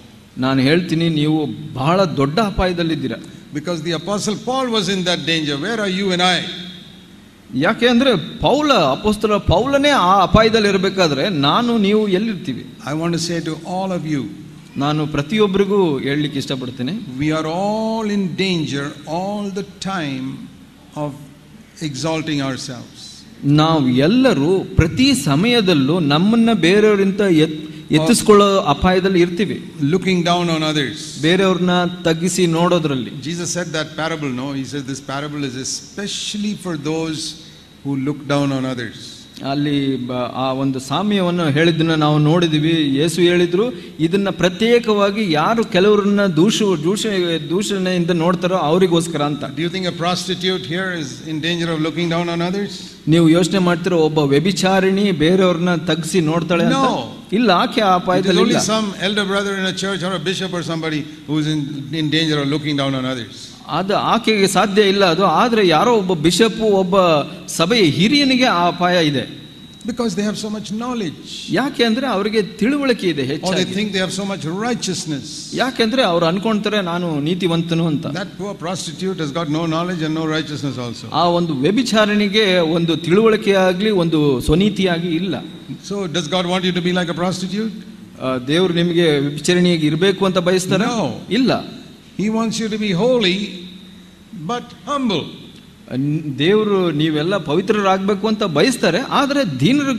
ನಾನು ಹೇಳ್ತೀನಿ, ನೀವು ಬಹಳ ದೊಡ್ಡ ಅಪಾಯದಲ್ಲಿದ್ದೀರಾ. Because the apostle Paul was in that danger. Where are you and I? ಯಾಕೆ ಅಂದ್ರೆ ಅಪೊಸ್ತಲ ಪೌಲನೇ ಆ ಅಪಾಯದಲ್ಲಿ ಇರಬೇಕಾದ್ರೆ ನಾನು ನೀವು ಎಲ್ಲಿರ್ತೀವಿ? I want to say to all of you, ನಾನು ಪ್ರತಿಯೊಬ್ಬರಿಗೂ ಹೇಳಲಿಕ್ಕೆ ಇಷ್ಟಪಡ್ತೇನೆ, we are all in danger all the time of exalting ourselves. ನಾವು ಎಲ್ಲರೂ ಪ್ರತಿ ಸಮಯದಲ್ಲೂ ನಮ್ಮನ್ನ ಬೇರೆಯವರಿಂದ ಎತ್ತಿಸ್ಕೊಳ್ಳೋ ಅಪಾಯದಲ್ಲಿ ಇರ್ತೀವಿ. Looking down on others, ಬೇರೆಯವ್ರನ್ನ ತಗ್ಗಿಸಿ ನೋಡೋದ್ರಲ್ಲಿ. Jesus said that parable, no? He said this parable is especially for those who look down on others. ಅಲ್ಲಿ ಆ ಒಂದು ಸಾಮ್ಯವನ್ನು ಹೇಳಿದ್ದನ್ನ ನಾವು ನೋಡಿದ್ವಿ. ಯೇಸು ಹೇಳಿದ್ರು, ಇದನ್ನ ಪ್ರತ್ಯೇಕವಾಗಿ ಯಾರು ಕೆಲವರನ್ನ ದೂಷಣೆಯಿಂದ ನೋಡ್ತಾರೋ ಅವರಿಗೋಸ್ಕರ ಅಂತ. Do you think a prostitute here is in danger of looking down on others? ನೀವು ಯೋಚನೆ ಮಾಡ್ತಿರೋ ಒಬ್ಬ ವ್ಯಭಿಚಾರಿಣಿ ಬೇರೆಯವ್ರನ್ನ ತಗ್ಗಿಸಿ ನೋಡ್ತಾಳೆ ಅಂತ? ಇಲ್ಲ, ಆಕೆ ಆ ಅಪಾಯದಲ್ಲಿ ಇಲ್ಲ. Some elder brother in a church or a bishop or somebody who is in danger of looking down on others. ಅದು ಆಕೆಗೆ ಸಾಧ್ಯ ಇಲ್ಲ ಅದು. ಆದ್ರೆ ಯಾರೋ ಒಬ್ಬ ಬಿಷಪ್, ಒಬ್ಬ ಸಭೆಯ ಹಿರಿಯನಿಗೆ ಆ ಅಪಾಯ ಇದೆ. Because they have so much knowledge. ಯಾಕೆ ಅಂದ್ರೆ ಅವರಿಗೆ ತಿಳುವಳಿಕೆ ಇದೆ ಹೆಚ್ಚಾಗಿ. Or they think they have so much righteousness. ಯಾಕೆಂದ್ರೆ ಅವರು ಅನ್ಕೊಂತಾರೆ ನಾನು ನೀತಿವಂತನು ಅಂತ. That poor prostitute has got no knowledge and no righteousness also. ಆ ಒಂದು ವ್ಯಭಿಚಾರಣಿಗೆ ಒಂದು ತಿಳುವಳಿಕೆ ಆಗ್ಲಿ ಒಂದು ಸ್ವನೀತಿಯಾಗಿ ಇಲ್ಲ. So does God want you to be like a prostitute? ದೇವರು ನಿಮಗೆ ವ್ಯಭಿಚಾರಣಿಯಾಗಿ ಇರಬೇಕು ಅಂತ ಬಯಸ್ತಾರಾ? ಇಲ್ಲ. He wants you to be holy but humble. ದೇವರು ನೀವೆಲ್ಲ ಪವಿತ್ರರಾಗಬೇಕು ಅಂತ ಬಯಸ್ತಾರೆ, ಆದ್ರೆ ದೀನರು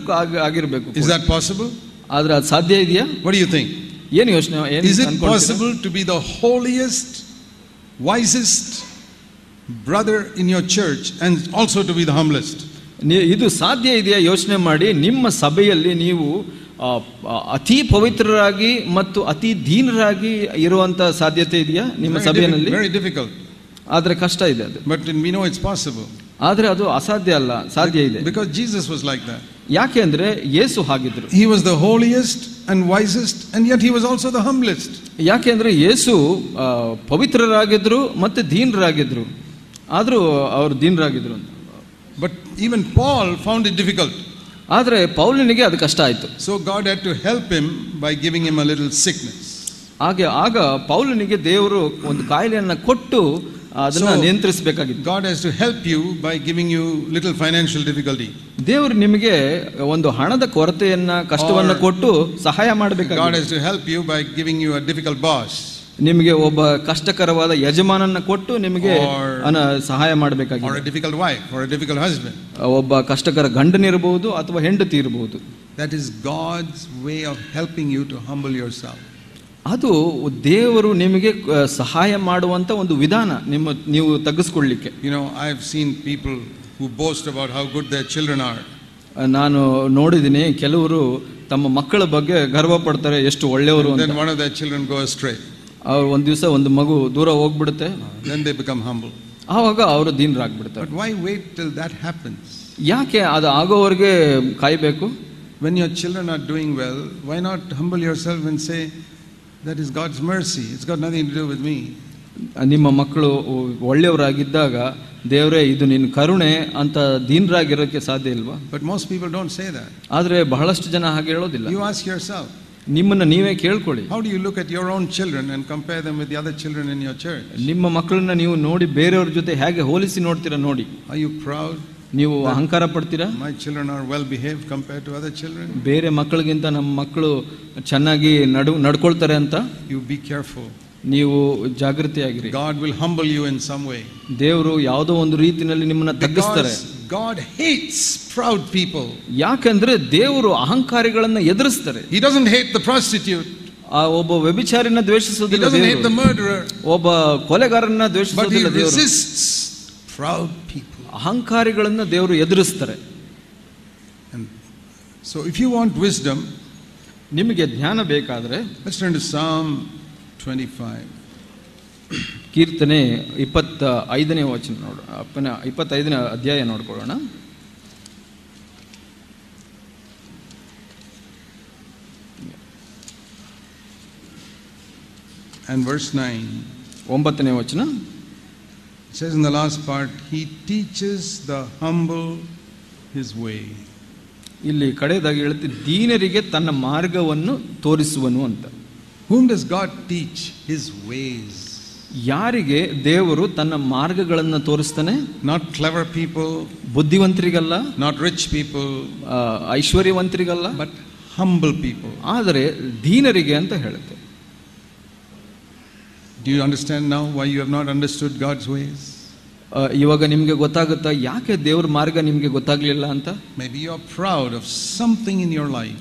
ಆಗಿರಬೇಕು. Is that possible? ಆದ್ರೆ ಅದು ಸಾಧ್ಯ ಇದೆಯಾ? What do you think? ಏನು ಯೋಚನೆ? Is it possible to be the holiest, wisest brother in your church and also to be the humblest? ಇದು ಸಾಧ್ಯ ಇದೆಯಾ? ಯೋಚನೆ ಮಾಡಿ. ನಿಮ್ಮ ಸಭೆಯಲ್ಲಿ ನೀವು ಅತಿ ಪವಿತ್ರರಾಗಿ ಮತ್ತು ಅತಿ ದೀನರಾಗಿ ಇರುವಂತ ಸಾಧ್ಯತೆ ಇದೆಯಾ ನಿಮ್ಮ ಸಭೆಯಲ್ಲಿ? Very difficult. ಆದ್ರೆ ಕಷ್ಟ ಇದೆ ಅದು. But we know it's possible. ಆದ್ರೆ ಅದು ಅಸಾಧ್ಯ ಅಲ್ಲ, ಸಾಧ್ಯ ಇದೆ. Because Jesus was like that. ಯಾಕೆ ಅಂದ್ರೆ ಯೇಸು ಹಾಗಿದ್ರು. He was the holiest and wisest and yet he was also the humblest. ಯಾಕೆ ಅಂದ್ರೆ ಯೇಸು ಪವಿತ್ರರಾಗಿದ್ರು ಮತ್ತೆ ದೀನರಾಗಿದ್ರು, ಆದ್ರೂ ಅವರು ದೀನರಾಗಿದ್ರು. But even Paul found it difficult. ಆದ್ರೆ ಪೌಲನಿಗೆ ಅದು ಕಷ್ಟ ಆಯ್ತು. So God had to help him by giving him a little sickness. ಆಗ ಪೌಲನಿಗೆ ದೇವರು ಒಂದು ಕಾಯಿಲೆಯನ್ನ ಕೊಟ್ಟು ಅದನ್ನ ನಿಯಂತ್ರಿಸಬೇಕಾಗಿತ್ತು. God has to help you by giving you little financial difficulty. ದೇವರು ನಿಮಗೆ ಒಂದು ಹಣದ ಕೊರತೆಯನ್ನ ಕಷ್ಟವನ್ನ ಕೊಟ್ಟು ಸಹಾಯ ಮಾಡಬೇಕಾಗಿದೆ. God has to help you by giving you a difficult boss. ನಿಮಗೆ ಒಬ್ಬ ಕಷ್ಟಕರವಾದ ಯಜಮಾನನ್ನ ಕೊಟ್ಟು ನಿಮಗೆ ಸಹಾಯ ಮಾಡಬೇಕಾಗಿದೆ. Or a difficult wife or a difficult husband. ಒಬ್ಬ ಕಷ್ಟಕರ ಗಂಡನಿರಬಹುದು ಅಥವಾ ಹೆಂಡತಿ ಇರಬಹುದು. That is God's way of helping you to humble yourself. ಅದು ದೇವರು ನಿಮಗೆ ಸಹಾಯ ಮಾಡುವಂತ ಒಂದು ವಿಧಾನ ನೀವು ತಗ್ಗಿಸಿಕೊಳ್ಳಲಿಕ್ಕೆ. You know, I have seen people who boast about how good their children are. ನಾನು ನೋಡಿದ್ದೀನಿ ಕೆಲವರು ತಮ್ಮ ಮಕ್ಕಳ ಬಗ್ಗೆ ಗರ್ವ ಪಡ್ತಾರೆ, ಎಷ್ಟು ಒಳ್ಳೆಯವರು ಅಂತ. Then one of their children go astray. ಅವ್ರು ಒಂದು ದಿವಸ ಒಂದು ಮಗು ದೂರ ಹೋಗ್ಬಿಡುತ್ತೆ. Then they become humble. ಆವಾಗ ಅವರು ದೀನರಾಗ್ಬಿಡ್ತಾರೆ. But why wait till that happens? ಯಾಕೆ ಅದು ಆಗೋವರೆಗೆ ಕಾಯಬೇಕು? When your children are doing well, why not humble yourself and say, that is God's mercy. It's got nothing to do with me. ನಿಮ್ಮ ಮಕ್ಕಳು ಒಳ್ಳೆಯವರಾಗಿದ್ದಾಗ ದೇವರೇ ಇದು ನಿನ್ನ ಕರುಣೆ ಅಂತ ದೀನರಾಗಿರೋಕ್ಕೆ ಸಾಧ್ಯ ಇಲ್ವಾ? But most people don't say that. ಆದ್ರೆ ಬಹಳಷ್ಟು ಜನ ಹಾಗೆ ಹೇಳೋದಿಲ್ಲ. You ask yourself. ನಿಮ್ಮನ್ನ ನೀವೇ ಕೇಳ್ಕೊಳ್ಳಿ. How do you look at your own children and compare them with the other children in your church? ನಿಮ್ಮ ಮಕ್ಕಳನ್ನ ನೀವು ನೋಡಿ ಬೇರೆಯವ್ರ ಜೊತೆ ಹೇಗೆ ಹೋಲಿಸಿ ನೋಡ್ತೀರಾ ನೋಡಿ. Are you proud? ನೀವು ಅಹಂಕಾರ ಪಡ್ತೀರಾ? My children are well behaved compared to other children. ಬೇರೆ ಮಕ್ಕಳಿಗಿಂತ ನಮ್ಮ ಮಕ್ಕಳು ಚೆನ್ನಾಗಿ ನಡ್ಕೊಳ್ತಾರೆ ಅಂತ. You be careful. ನೀವು ಜಾಗೃತಿಯಾಗಿರಿ. God will humble you in some way. ದೇವರು ಯಾವುದೋ ಒಂದು ರೀತಿಯಲ್ಲಿ ನಿಮ್ಮನ್ನ ತಗ್ಗಿಸ್ತಾರೆ. God hates proud people. ಯಾಕಂದ್ರೆ ದೇವರು ಅಹಂಕಾರಿಗಳನ್ನ ಎದುರಿಸ್ತಾರೆ. He doesn't hate the prostitute. ಆ ಒಬ್ಬ ವ್ಯಭಿಚಾರಿನ ದ್ವೇಷಿಸುವುದಿಲ್ಲ. He doesn't hate the murderer. ಒಬ್ಬ ಕೊಲೆಗಾರನ ದ್ವೇಷಿಸುವುದಿಲ್ಲ ದೇವರು. But he resists proud people. ಅಹಂಕಾರಿಗಳನ್ನ ದೇವರು ಎದುರಿಸ್ತಾರೆ. And so if you want wisdom, ನಿಮಗೆ ಜ್ಞಾನ ಬೇಕಾದ್ರೆ let's turn to Psalm 25. ಕೀರ್ತನೆ 25ನೇ ವಚನ ನೋಡು. 25ನೇ ಅಧ್ಯಾಯ ನೋಡ್ಕೊಳ್ಳೋಣ. And verse 9. 9ನೇ ವಚನ. It says in the last part, he teaches the humble his way. ಇಲ್ಲಿ ಕಡೆಯದಾಗಿ ಹೇಳುತ್ತೆ, ದೀನರಿಗೆ ತನ್ನ ಮಾರ್ಗವನ್ನು ತೋರಿಸುವನು ಅಂತ. Whom does God teach his ways? ಯಾರಿಗೆ ದೇವರು ತನ್ನ ಮಾರ್ಗಗಳನ್ನು ತೋರಿಸ್ತಾನೆ? Not clever people, ಬುದ್ಧಿವಂತರಿಗಲ್ಲ, not rich people, ಐಶ್ವರ್ಯವಂತರಿಗಲ್ಲ, but humble people. ಆದರೆ ದೀನರಿಗೆ ಅಂತ ಹೇಳುತ್ತೆ. Do you understand now why you have not understood God's ways? ಇವಾಗ ನಿಮಗೆ ಗೊತ್ತಾಗುತ್ತಾ ಯಾಕೆ ದೇವ್ರ ಮಾರ್ಗ ನಿಮಗೆ ಗೊತ್ತಾಗ್ಲಿಲ್ಲ ಅಂತ? Maybe you are proud of something in your life.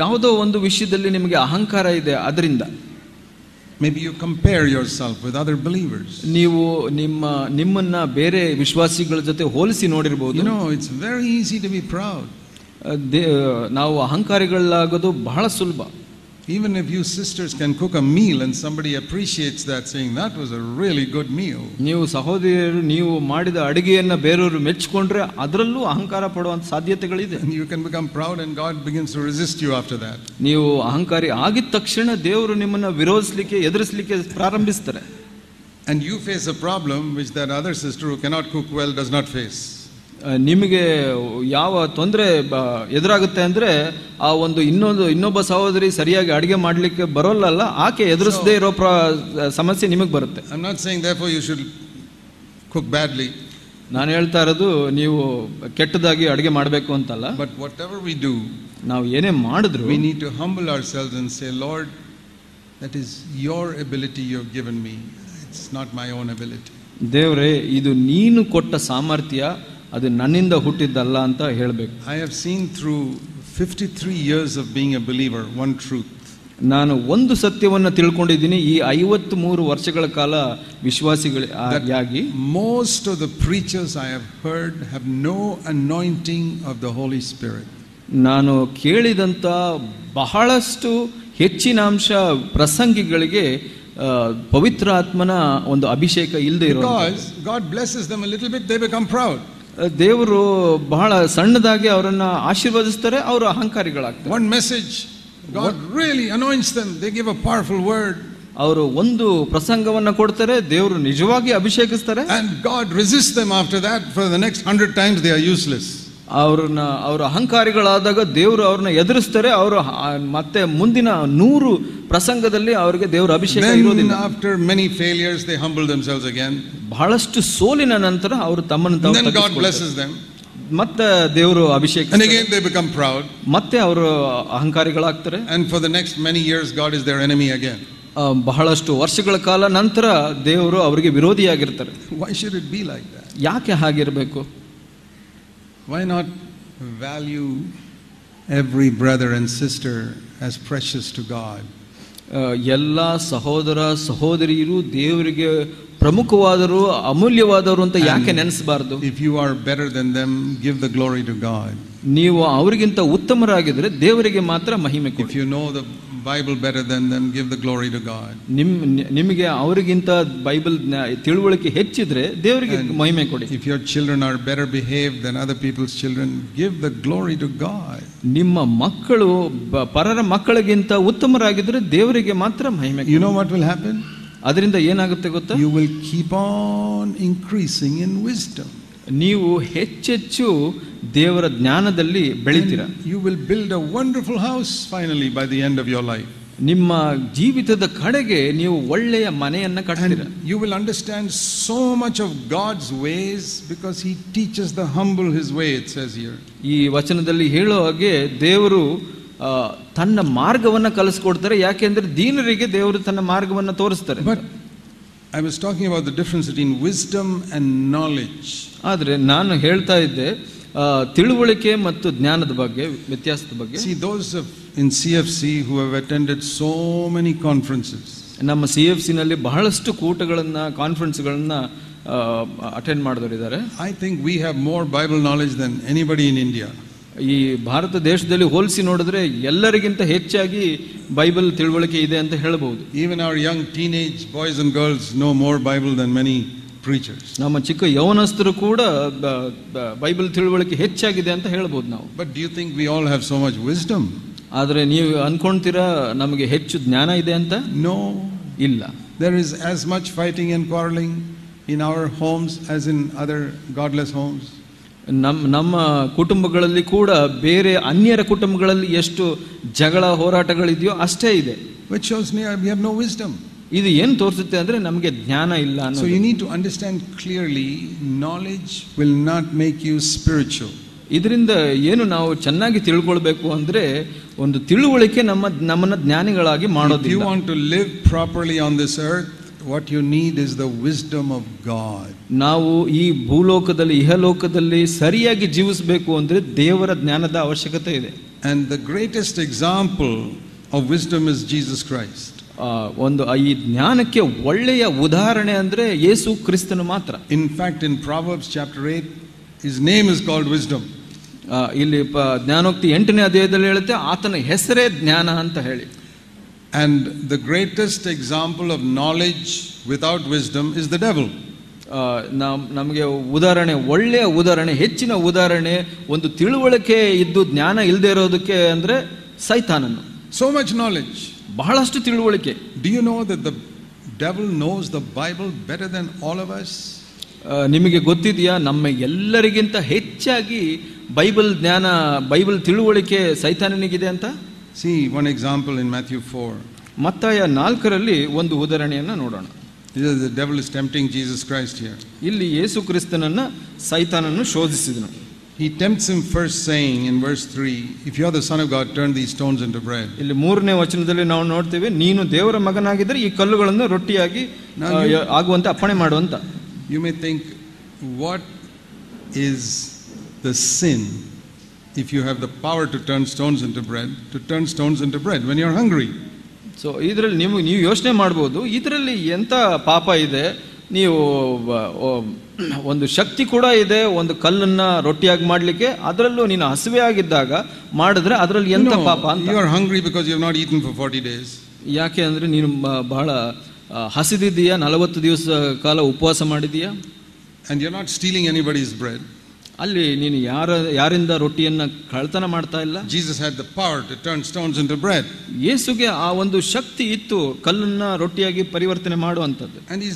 ಯಾವುದೋ ಒಂದು ವಿಷಯದಲ್ಲಿ ನಿಮಗೆ ಅಹಂಕಾರ ಇದೆ, ಅದರಿಂದ. Maybe you compare yourself with other believers. ನೀವು ನಿಮ್ಮನ್ನ ಬೇರೆ ವಿಶ್ವಾಸಿಗಳ ಜೊತೆ ಹೋಲಿಸಿ ನೋಡಿರಬಹುದು. You know, it's very easy to be proud. ನಾವು ಅಹಂಕಾರಿಗಳಾಗೋದು ಬಹಳ ಸುಲಭ. Even if you sisters can cook a meal and somebody appreciates that, saying that was a really good meal. ನೀವು ಸಹೋದರಿಯರು ನೀವು ಮಾಡಿದ ಅಡಿಗೆಯನ್ನ ಬೇರೆಯವರು ಮೆಚ್ಚಿಕೊಂಡ್ರೆ ಅದರಲ್ಲೂ ಅಹಂಕಾರ ಪಡುವಂತ ಸಾಧ್ಯತೆಗಳಿದೆ. You can become proud and God begins to resist you after that. ನೀವು ಅಹಂಕಾರಿ ಆಗಿದ ತಕ್ಷಣ ದೇವರು ನಿಮ್ಮನ್ನ ವಿರೋಧಿಸಲಿಕ್ಕೆ ಎದುರಿಸಲಿಕ್ಕೆ ಪ್ರಾರಂಭಿಸ್ತಾರೆ. And you face a problem which that other sister who cannot cook well does not face. ನಿಮಗೆ ಯಾವ ತೊಂದರೆ ಎದುರಾಗುತ್ತೆ ಅಂದ್ರೆ ಆ ಒಂದು ಇನ್ನೊಬ್ಬ ಸಹೋದರಿ ಸರಿಯಾಗಿ ಅಡಿಗೆ ಮಾಡ್ಲಿಕ್ಕೆ ಬರೋಲ್ಲ, ಆಕೆ ಎದುರಿಸದೇ ಇರೋ ಸಮಸ್ಯೆ ನಿಮಗೆ ಬರುತ್ತೆ. I'm not saying therefore you should cook badly. ನಾನು ಹೇಳ್ತಾ ಇರೋದು ನೀವು ಕೆಟ್ಟದಾಗಿ ಅಡಿಗೆ ಮಾಡಬೇಕು ಅಂತಲ್ಲ. But whatever we do, ನಾವು ಏನೇ ಮಾಡಿದ್ರು we need to humble ourselves and say, Lord, that is your ability you have given me. It's not my own ability. ದೇವರೇ, ಇದು ನೀನು ಕೊಟ್ಟ ಸಾಮರ್ಥ್ಯ, ಅದು ನನ್ನಿಂದ ಹುಟ್ಟಿದ್ದಲ್ಲ ಅಂತ ಹೇಳಬೇಕು. I have seen through 53 years of being a believer one truth. ನಾನು ಒಂದು ಸತ್ಯವನ್ನು ತಿಳ್ಕೊಂಡಿದ್ದೀನಿ ಈ 53 ವರ್ಷಗಳ ಕಾಲ ವಿಶ್ವಾಸಿಗಳಾಗಿ. Most of the preachers I have heard have no anointing of the Holy Spirit. ನಾನು ಕೇಳಿದಂತ ಬಹಳಷ್ಟು ಹೆಚ್ಚಿನ ಅಂಶ ಪ್ರಸಂಗಿಗಳಿಗೆ ಪವಿತ್ರ ಆತ್ಮನ ಒಂದು ಅಭಿಷೇಕ ಇಲ್ಲದೆ ಇರೋ. Because God blesses them a little bit, they become proud. ದೇವರು ಬಹಳ ಸಣ್ಣದಾಗಿ ಅವರನ್ನ ಆಶೀರ್ವದಿಸ್ತಾರೆ, ಅವರು ಅಹಂಕಾರಿಗಳಾಗ್ತಾರೆ. One message, God really anoints them, they give a powerful word. ಅವರು ಒಂದು ಪ್ರಸಂಗವನ್ನ ಕೊಡ್ತಾರೆ, ದೇವರು ನಿಜವಾಗಿ ಅಭಿಷೇಕಿಸ್ತಾರೆ. And God resists them after that. For the next 100 times they are useless. ಅವರು ಅಹಂಕಾರಿಗಳಾದಾಗ ದೇವರು ಅವ್ರನ್ನ ಎದುರಿಸ್ತಾರೆ. ಅವರು ಮತ್ತೆ ಮುಂದಿನ 100 ಪ್ರಸಂಗದಲ್ಲಿ ಅವರಿಗೆ ದೇವರ ಅಭಿಷೇಕ ಇರೋದಿಲ್ಲ. After many failures they humble themselves again. ಬಹಳಷ್ಟು ಸೋಲಿನ ನಂತರ ಅವರು ತಮ್ಮನ್ನು ತಾವು then God blesses them. ಮತ್ತೆ ದೇವರು ಅಭಿಷೇಕ. And again they become proud. ಮತ್ತೆ ಅವರು ಅಹಂಕಾರಿಗಳಾಗ್ತಾರೆ. And for the next many years God is their enemy again. ಬಹಳಷ್ಟು ವರ್ಷಗಳ ಕಾಲ ನಂತರ ದೇವರು ಅವರಿಗೆ ವಿರೋಧಿಯಾಗಿರ್ತಾರೆ. Why should it be like that? ಯಾಕೆ ಹಾಗಿರಬೇಕು? Why not value every brother and sister as precious to God? ಎಲ್ಲ ಸಹೋದರ ಸಹೋದರಿಯರು ದೇವರಿಗೆ ಪ್ರಮುಖವಾದರು, ಅಮೂಲ್ಯವಾದವರು ಅಂತ ಯಾಕೆ ನೆನೆಸಬಾರದು? If you are better than them, give the glory to God. ನೀವು ಅವರಿಗಿಂತ ಉತ್ತಮರಾಗಿದ್ರೆ ದೇವರಿಗೆ ಮಾತ್ರ ಮಹಿಮೆ ಕೊಡಿ. If you know the Bible better than them, give the glory to God. ನಿಮಗೆ ಅವರಿಗಿಂತ ಬೈಬಲ್ ತಿಳುವಳಿಕೆ ಹೆಚ್ಚಿದ್ರೆ ದೇವರಿಗೆ ಮಹಿಮೆ ಕೊಡಿ. If your children are better behaved than other people's children, give the glory to God. ನಿಮ್ಮ ಮಕ್ಕಳು ಪರರ ಮಕ್ಕಳಿಗಿಂತ ಉತ್ತಮರಾಗಿದ್ರೆ ದೇವರಿಗೆ ಮಾತ್ರ ಮಹಿಮೆ ಕೊಡಿ. You know what will happen? ಅದರಿಂದ ಏನಾಗುತ್ತೆ ಗೊತ್ತಾ? You will keep on increasing in wisdom. ನೀವು ಹೆಚ್ಚೆಚ್ಚು ದೇವರ ಜ್ಞಾನದಲ್ಲಿ ಬೆಳಿತೀರಾ. You will build a wonderful house finally by the end of your life. ನಿಮ್ಮ ಜೀವಿತದ ಕಡೆಗೆ ನೀವು ಒಳ್ಳೆಯ ಮನೆಯನ್ನ ಕಟ್ತೀರಾ. You will understand so much of God's ways because he teaches the humble his way, it says here. ಈ ವಚನದಲ್ಲಿ ಹೇಳೋ ಹಾಗೆ ದೇವರು ತನ್ನ ಮಾರ್ಗವನ್ನ ಕಲಿಸ್ಕೊಡ್ತಾರೆ. ಯಾಕೆಂದ್ರೆ ದೀನರಿಗೆ ದೇವರು ತನ್ನ ಮಾರ್ಗವನ್ನ ತೋರಿಸ್ತಾರೆ. But I was talking about the difference between wisdom and knowledge. ಆದರೆ ನಾನು ಹೇಳ್ತಾ ಇದ್ದೆ ತಿಳುವಳಿಕೆ ಮತ್ತು ಜ್ಞಾನದ ಬಗ್ಗೆ, ವ್ಯತ್ಯಾಸದ ಬಗ್ಗೆ. See, those in CFC who have attended so many conferences. ನಮ್ಮ CFC ನಲ್ಲಿ ಬಹಳಷ್ಟು ಕೂಟಗಳನ್ನ, ಕಾನ್ಫರೆನ್ಸ್ಗಳನ್ನ attend ಮಾಡಿದವರಿದ್ದಾರೆ. I think we have more Bible knowledge than anybody in India. ಈ ಭಾರತ ದೇಶದಲ್ಲಿ ಹೋಲಿಸಿ ನೋಡಿದ್ರೆ ಎಲ್ಲರಿಗಿಂತ ಹೆಚ್ಚಾಗಿ ಬೈಬಲ್ ತಿಳುವಳಿಕೆ ಇದೆ ಅಂತ ಹೇಳಬಹುದು. Even our young teenage boys and girls know more Bible than many preachers. ನಮ್ಮ ಚಿಕ್ಕ ಯೌವನಸ್ಥರು ಕೂಡ ಬೈಬಲ್ ತಿಳುವಳಿಕೆ ಹೆಚ್ಚಾಗಿದೆ ಅಂತ ಹೇಳಬಹುದು ನಾವು. But do you think we all have so much wisdom? ಆದರೆ ನೀವು ಅನ್ಕೊಂತೀರಾ ನಮಗೆ ಹೆಚ್ಚು ಜ್ಞಾನ ಇದೆ ಅಂತ? No, ಇಲ್ಲ. There is as much fighting and quarreling in our homes as in other godless homes. ನಮ್ಮ ಕುಟುಂಬಗಳಲ್ಲಿ ಕೂಡ ಬೇರೆ ಅನ್ಯರ ಕುಟುಂಬಗಳಲ್ಲಿ ಎಷ್ಟು ಜಗಳ ಹೋರಾಟಗಳಿದೆಯೋ ಅಷ್ಟೇ ಇದೆ. Which shows me we have no wisdom. ಇದು ಏನು ತೋರಿಸುತ್ತೆ ಅಂದ್ರೆ ನಮಗೆ ಜ್ಞಾನ ಇಲ್ಲ ಅನ್ನೋದು. So you need to understand clearly, knowledge will not make you spiritual. ಇದರಿಂದ ಏನು ನಾವು ಚೆನ್ನಾಗಿ ತಿಳ್ಕೊಳ್ಬೇಕು ಅಂದ್ರೆ ಒಂದು ತಿಳುವಳಿಕೆ ನಮ್ಮನ್ನ ಜ್ಞಾನಿಗಳಾಗಿ ಮಾಡೋದಿಲ್ಲ. If you want to live properly on this earth, what you need is the wisdom of God. ನಾವು ಈ ಭೂಲೋಕದಲ್ಲಿ, ಇಹಲೋಕದಲ್ಲಿ ಸರಿಯಾಗಿ ಜೀವಿಸಬೇಕು ಅಂದ್ರೆ ದೇವರ ಜ್ಞಾನದ ಅವಶ್ಯಕತೆ ಇದೆ. And the greatest example of wisdom is Jesus Christ. ಒಂದು ಈ ಜ್ಞಾನಕ್ಕೆ ಒಳ್ಳೆಯ ಉದಾಹರಣೆ ಅಂದ್ರೆ ಯೇಸು ಕ್ರಿಸ್ತನು ಮಾತ್ರ. In fact, in Proverbs chapter 8, his name is called wisdom. ಇಲ್ಲಿ ಜ್ಞಾನೋಕ್ತಿ 8ನೇ ಅಧ್ಯಾಯದಲ್ಲಿ ಹೇಳುತ್ತೆ ಆತನ ಹೆಸರೇ ಜ್ಞಾನ ಅಂತ ಹೇಳಿ. And the greatest example of knowledge without wisdom is the devil. ನಮಗೆ ಉದಾಹರಣೆ, ಒಳ್ಳೆಯ ಉದಾಹರಣೆ, ಹೆಚ್ಚಿನ ಉದಾಹರಣೆ ಒಂದು ತಿಳುವಳಿಕೆ ಇದ್ದು ಜ್ಞಾನ ಇಲ್ಲದೆ ಇರೋದಕ್ಕೆ ಅಂದ್ರೆ ಸೈತಾನನು. So much knowledge, ಬಹಳಷ್ಟು ತಿಳುವಳಿಕೆ. Do you know that the devil knows the Bible better than all of us? ನಿಮಗೆ ಗೊತ್ತಿದೆಯಾ ನಮ್ಮ ಎಲ್ಲರಿಗಿಂತ ಹೆಚ್ಚಾಗಿ ಬೈಬಲ್ ಜ್ಞಾನ, ಬೈಬಲ್ ತಿಳುವಳಿಕೆ ಸೈತಾನನಿಗಿದೆ ಅಂತ? See one example in Matthew 4. ಮತ್ತಾಯ 4ರಲ್ಲಿ ಒಂದು ಉದಾಹರಣೆಯನ್ನ ನೋಡೋಣ. The devil is tempting Jesus Christ here. ಇಲ್ಲಿ ಯೇಸು ಕ್ರಿಸ್ತನನ್ನ ಸೈತಾನನು ಶೋಧಿಸಿದನು. He tempts him first saying in verse 3, if you are the son of God, turn these stones into bread. ಇಲ್ಲಿ 3ನೇ ವಚನದಲ್ಲಿ ನಾವು ನೋಡ್ತೇವೆ, ನೀನು ದೇವರ ಮಗನಾಗಿದ್ದರೆ ಈ ಕಲ್ಲುಗಳನ್ನು ರೊಟ್ಟಿಯಾಗಿ ಆಗುವಂತೆ ಅಪ್ಪಣೆ ಮಾಡುವಂತ. You may think, what is the sin if you have the power to turn stones into bread, to turn stones into bread when you're hungry? So ಇದರಲ್ಲಿ ನೀವು ಯೋಚನೆ ಮಾಡ್ಬೋದು, ಇದರಲ್ಲಿ ಎಂತ ಪಾಪ ಇದೆ, ನೀವು ಒಂದು ಶಕ್ತಿ ಕೂಡ ಇದೆ ಒಂದು ಕಲ್ಲನ್ನ ರೊಟ್ಟಿಯಾಗಿ ಮಾಡ್ಲಿಕ್ಕೆ, ಅದರಲ್ಲೂ ನೀನು ಹಸಿವೆ ಆಗಿದ್ದಾಗ ಮಾಡಿದ್ರೆ ಅದರಲ್ಲಿ ಎಂತ ಪಾಪ ಅಂತ. You are hungry because you have not eaten for 40 days. ಯಾಕೆ ಅಂದ್ರೆ ನೀನು ಬಹಳ ಹಸಿದಿದ್ದೀಯಾ, 40 ದಿವಸ ಕಾಲ ಉಪವಾಸ ಮಾಡಿದೀಯಾ. And you're not stealing anybody's bread. ಅಲ್ಲಿ ನೀನು ಯಾರಿಂದ ರೊಟ್ಟಿಯನ್ನ ಕಳ್ತನ ಮಾಡ್ತಾ ಇಲ್ಲ. Jesus had the power to turn stones into bread. ಯೇಸುಗೆ ಆ ಒಂದು ಶಕ್ತಿ ಇತ್ತು ಕಲ್ಲನ್ನ ರೊಟ್ಟಿಯಾಗಿ ಪರಿವರ್ತನೆ ಮಾಡುವಂತದ್ದು. And this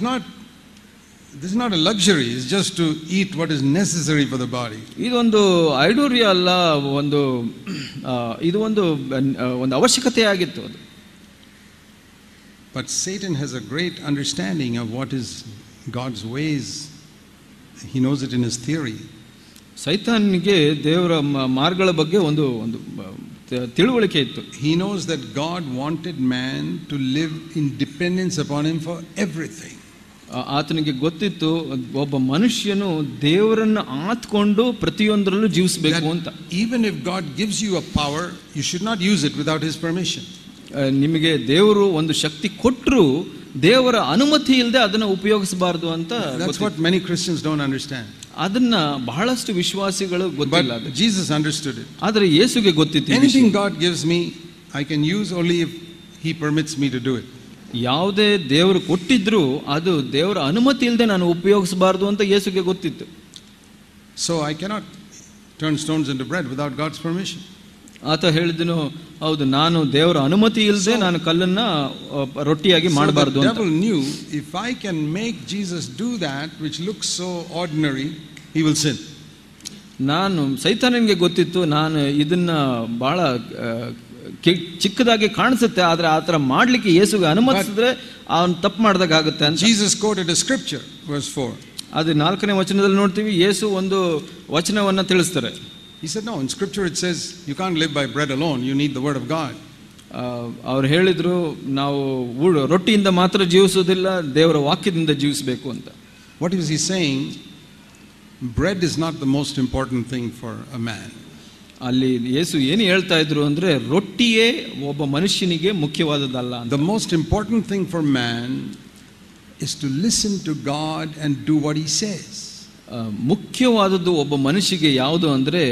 is not a luxury, it's just to eat what is necessary for the body. ಇದೊಂದು ಐಡೋರ್ಯ ಅಲ್ಲ, ಇದು ಒಂದು ಅವಶ್ಯಕತೆ ಆಗಿತ್ತು ಅದು. But Satan has a great understanding of what is God's ways. He knows it in his theory. ಸೈತಾನಿಗೆ ದೇವರ ಮಾರ್ಗಗಳ ಬಗ್ಗೆ ಒಂದು ತಿಳುವಳಿಕೆ ಇತ್ತು. He knows that God wanted man to live in dependence upon him for everything. ಆತನಿಗೆ ಗೊತ್ತಿತ್ತು ಒಬ್ಬ ಮನುಷ್ಯನು ದೇವರನ್ನು ಆತ್ಕೊಂಡು ಪ್ರತಿಯೊಂದರಲ್ಲೂ ಜೀವಿಸಬೇಕು ಅಂತ. Even if God gives you a power, you should not use it without his permission. ನಿಮಗೆ ದೇವರು ಒಂದು ಶಕ್ತಿ ಕೊಟ್ಟರು ದೇವರ ಅನುಮತಿ ಇಲ್ಲದೆ ಅದನ್ನು ಉಪಯೋಗಿಸಬಾರದು ಅಂತ. That's what many Christians don't understand. ಅದನ್ನ ಬಹಳಷ್ಟು ವಿಶ್ವಾಸಿಗಳು ಗೊತ್ತಿಲ್ಲ. But Jesus understood it. ಆದರೆ ಯೇಸುಗೆ ಗೊತ್ತಿತ್ತು. Anything God gives me, I can use only if he permits me to do it. ಯಾವುದೇ ದೇವರು ಕೊಟ್ಟಿದ್ರು ಅದು ದೇವರ ಅನುಮತಿ ಇಲ್ಲದೆ ನಾನು ಉಪಯೋಗಿಸಬಾರದು ಅಂತ ಯೇಸುಗೆ ಗೊತ್ತಿತ್ತು. So I cannot turn stones into bread without God's permission. ಆತ ಹೇಳಿದನು, ಹೌದು, ನಾನು ದೇವರ ಅನುಮತಿ ಇಲ್ಲದೆ ನಾನು ಕಲ್ಲನ್ನ ರೊಟ್ಟಿಯಾಗಿ ಮಾಡಬಾರದು ಅಂತ. The devil knew if I can make Jesus do that which looks so ordinary, he will sin. ಸೈತಾನನಿಗೆ ಗೊತ್ತಿತ್ತು, ನಾನು ಇದನ್ನ ಬಹಳ ಚಿಕ್ಕದಾಗಿ ಕಾಣಿಸುತ್ತೆ, ಆದ್ರೆ ಆ ಥರ ಮಾಡ್ಲಿಕ್ಕೆ ಯೇಸುಗೆ ಅನುಮತಿಸಿದ್ರೆ ಅವನು ತಪ್ಪು ಮಾಡಿದಾಗ ಆಗುತ್ತೆ ಅಂತ. Jesus quoted a scripture, verse 4. ಅದು 4ನೇ ವಚನದಲ್ಲಿ ನೋಡ್ತೀವಿ, ಯೇಸು ಒಂದು ವಚನವನ್ನ ತಿಳಿಸ್ತಾರೆ. He said, no, in scripture it says you can't live by bread alone, you need the word of God. ಅವ್ರು ಹೇಳಿದ್ರು, ನಾವು ರೊಟ್ಟಿಯಿಂದ ಮಾತ್ರ ಜೀವಿಸೋದಿಲ್ಲ, ದೇವರ ವಾಕ್ಯದಿಂದ ಜೀವಿಸಬೇಕು ಅಂತ. What is he saying? Bread is not the most important thing for a man. ಅಲ್ಲಿ ಯೇಸು ಏನು ಹೇಳ್ತಾ ಇದ್ರು ಅಂದ್ರೆ, ರೊಟ್ಟಿಯೇ ಒಬ್ಬ ಮನುಷ್ಯನಿಗೆ ಮುಖ್ಯವಾದದ್ದಲ್ಲ. The most important thing for man is to listen to God and do what he says. ಮುಖ್ಯವಾದದ್ದು ಒಬ್ಬ ಮನುಷ್ಯನಿಗೆ ಯಾವುದು ಅಂದ್ರೆ,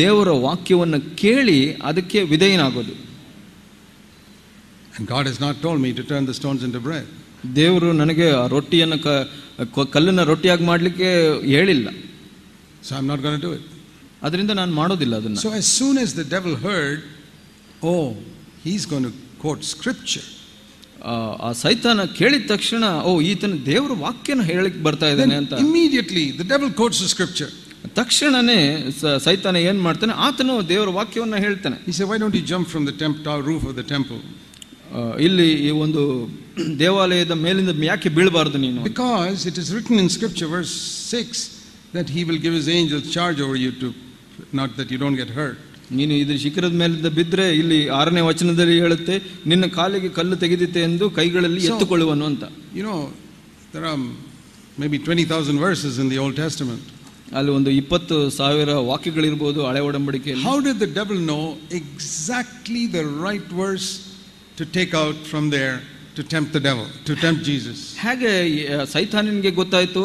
ದೇವರ ವಾಕ್ಯವನ್ನು ಕೇಳಿ ಅದಕ್ಕೆ ವಿಧೇಯನಾಗೋದು. And God has not told me to turn the stones into bread. ದೇವರು ನನಗೆ ರೊಟ್ಟಿಯನ್ನು ಕಲ್ಲನ್ನ ರೊಟ್ಟಿಯಾಗಿ ಮಾಡಲಿಕ್ಕೆ ಹೇಳಿಲ್ಲ. So I'm not going to do it. ಅದರಿಂದ ನಾನು ಮಾಡೋದಿಲ್ಲ ಅದನ್ನ. So as soon as the devil heard, oh, he's going to quote scripture. ಆ ಸೈತಾನ ಕೇಳಿದ ತಕ್ಷಣ, ಓ ಈತನ ದೇವರ ವಾಕ್ಯನ ಹೇಳಲಿಕ್ಕೆ ಬರ್ತಾ ಇದ್ದಾನೆ ಅಂತ, immediately the devil quotes the scripture. ತಕ್ಷಣನೇ ಸೈತಾನ ಏನ್ ಮಾಡ್ತಾನೆ, ಆತನು ದೇವರ ವಾಕ್ಯವನ್ನ ಹೇಳ್ತಾನೆ. He said, why don't you jump from the roof of the temple? ಇಲ್ಲಿ ಈ ಒಂದು ದೇವಾಲಯದ ಮೇಲಿಂದ ಯಾಕೆ ಬೀಳಬಾರದು ನೀನು? Because it is written in scripture, verse 6, that he will give his angels charge over you, to not that you don't get hurt. ನೀನು ಇದು ಶಿಖರದ ಮೇಲಿಂದ ಬಿದ್ದರೆ, ಇಲ್ಲಿ 6ನೇ ವಚನದಲ್ಲಿ ಹೇಳುತ್ತೆ, ನಿನ್ನ ಕಾಲಿಗೆ ಕಲ್ಲು ತೆಗೆದಿತ್ತೆ ಎಂದು ಕೈಗಳಲ್ಲಿ ಎತ್ತುಕೊಳ್ಳುವನು ಅಂತ. You know, there are maybe 20,000 verses in the Old Testament. ಅಲ್ಲಿ ಒಂದು 20,000 ವಾಕ್ಯಗಳಿರಬಹುದು ಹಳೆ ಒಡಂಬಡಿಕೆಯಲ್ಲಿ. How did the devil know exactly the right verse to take out from there to tempt the devil, to tempt Jesus? ಹೇಗೆ ಸೈತಾನನಿಗೆ ಗೊತ್ತಾಯ್ತು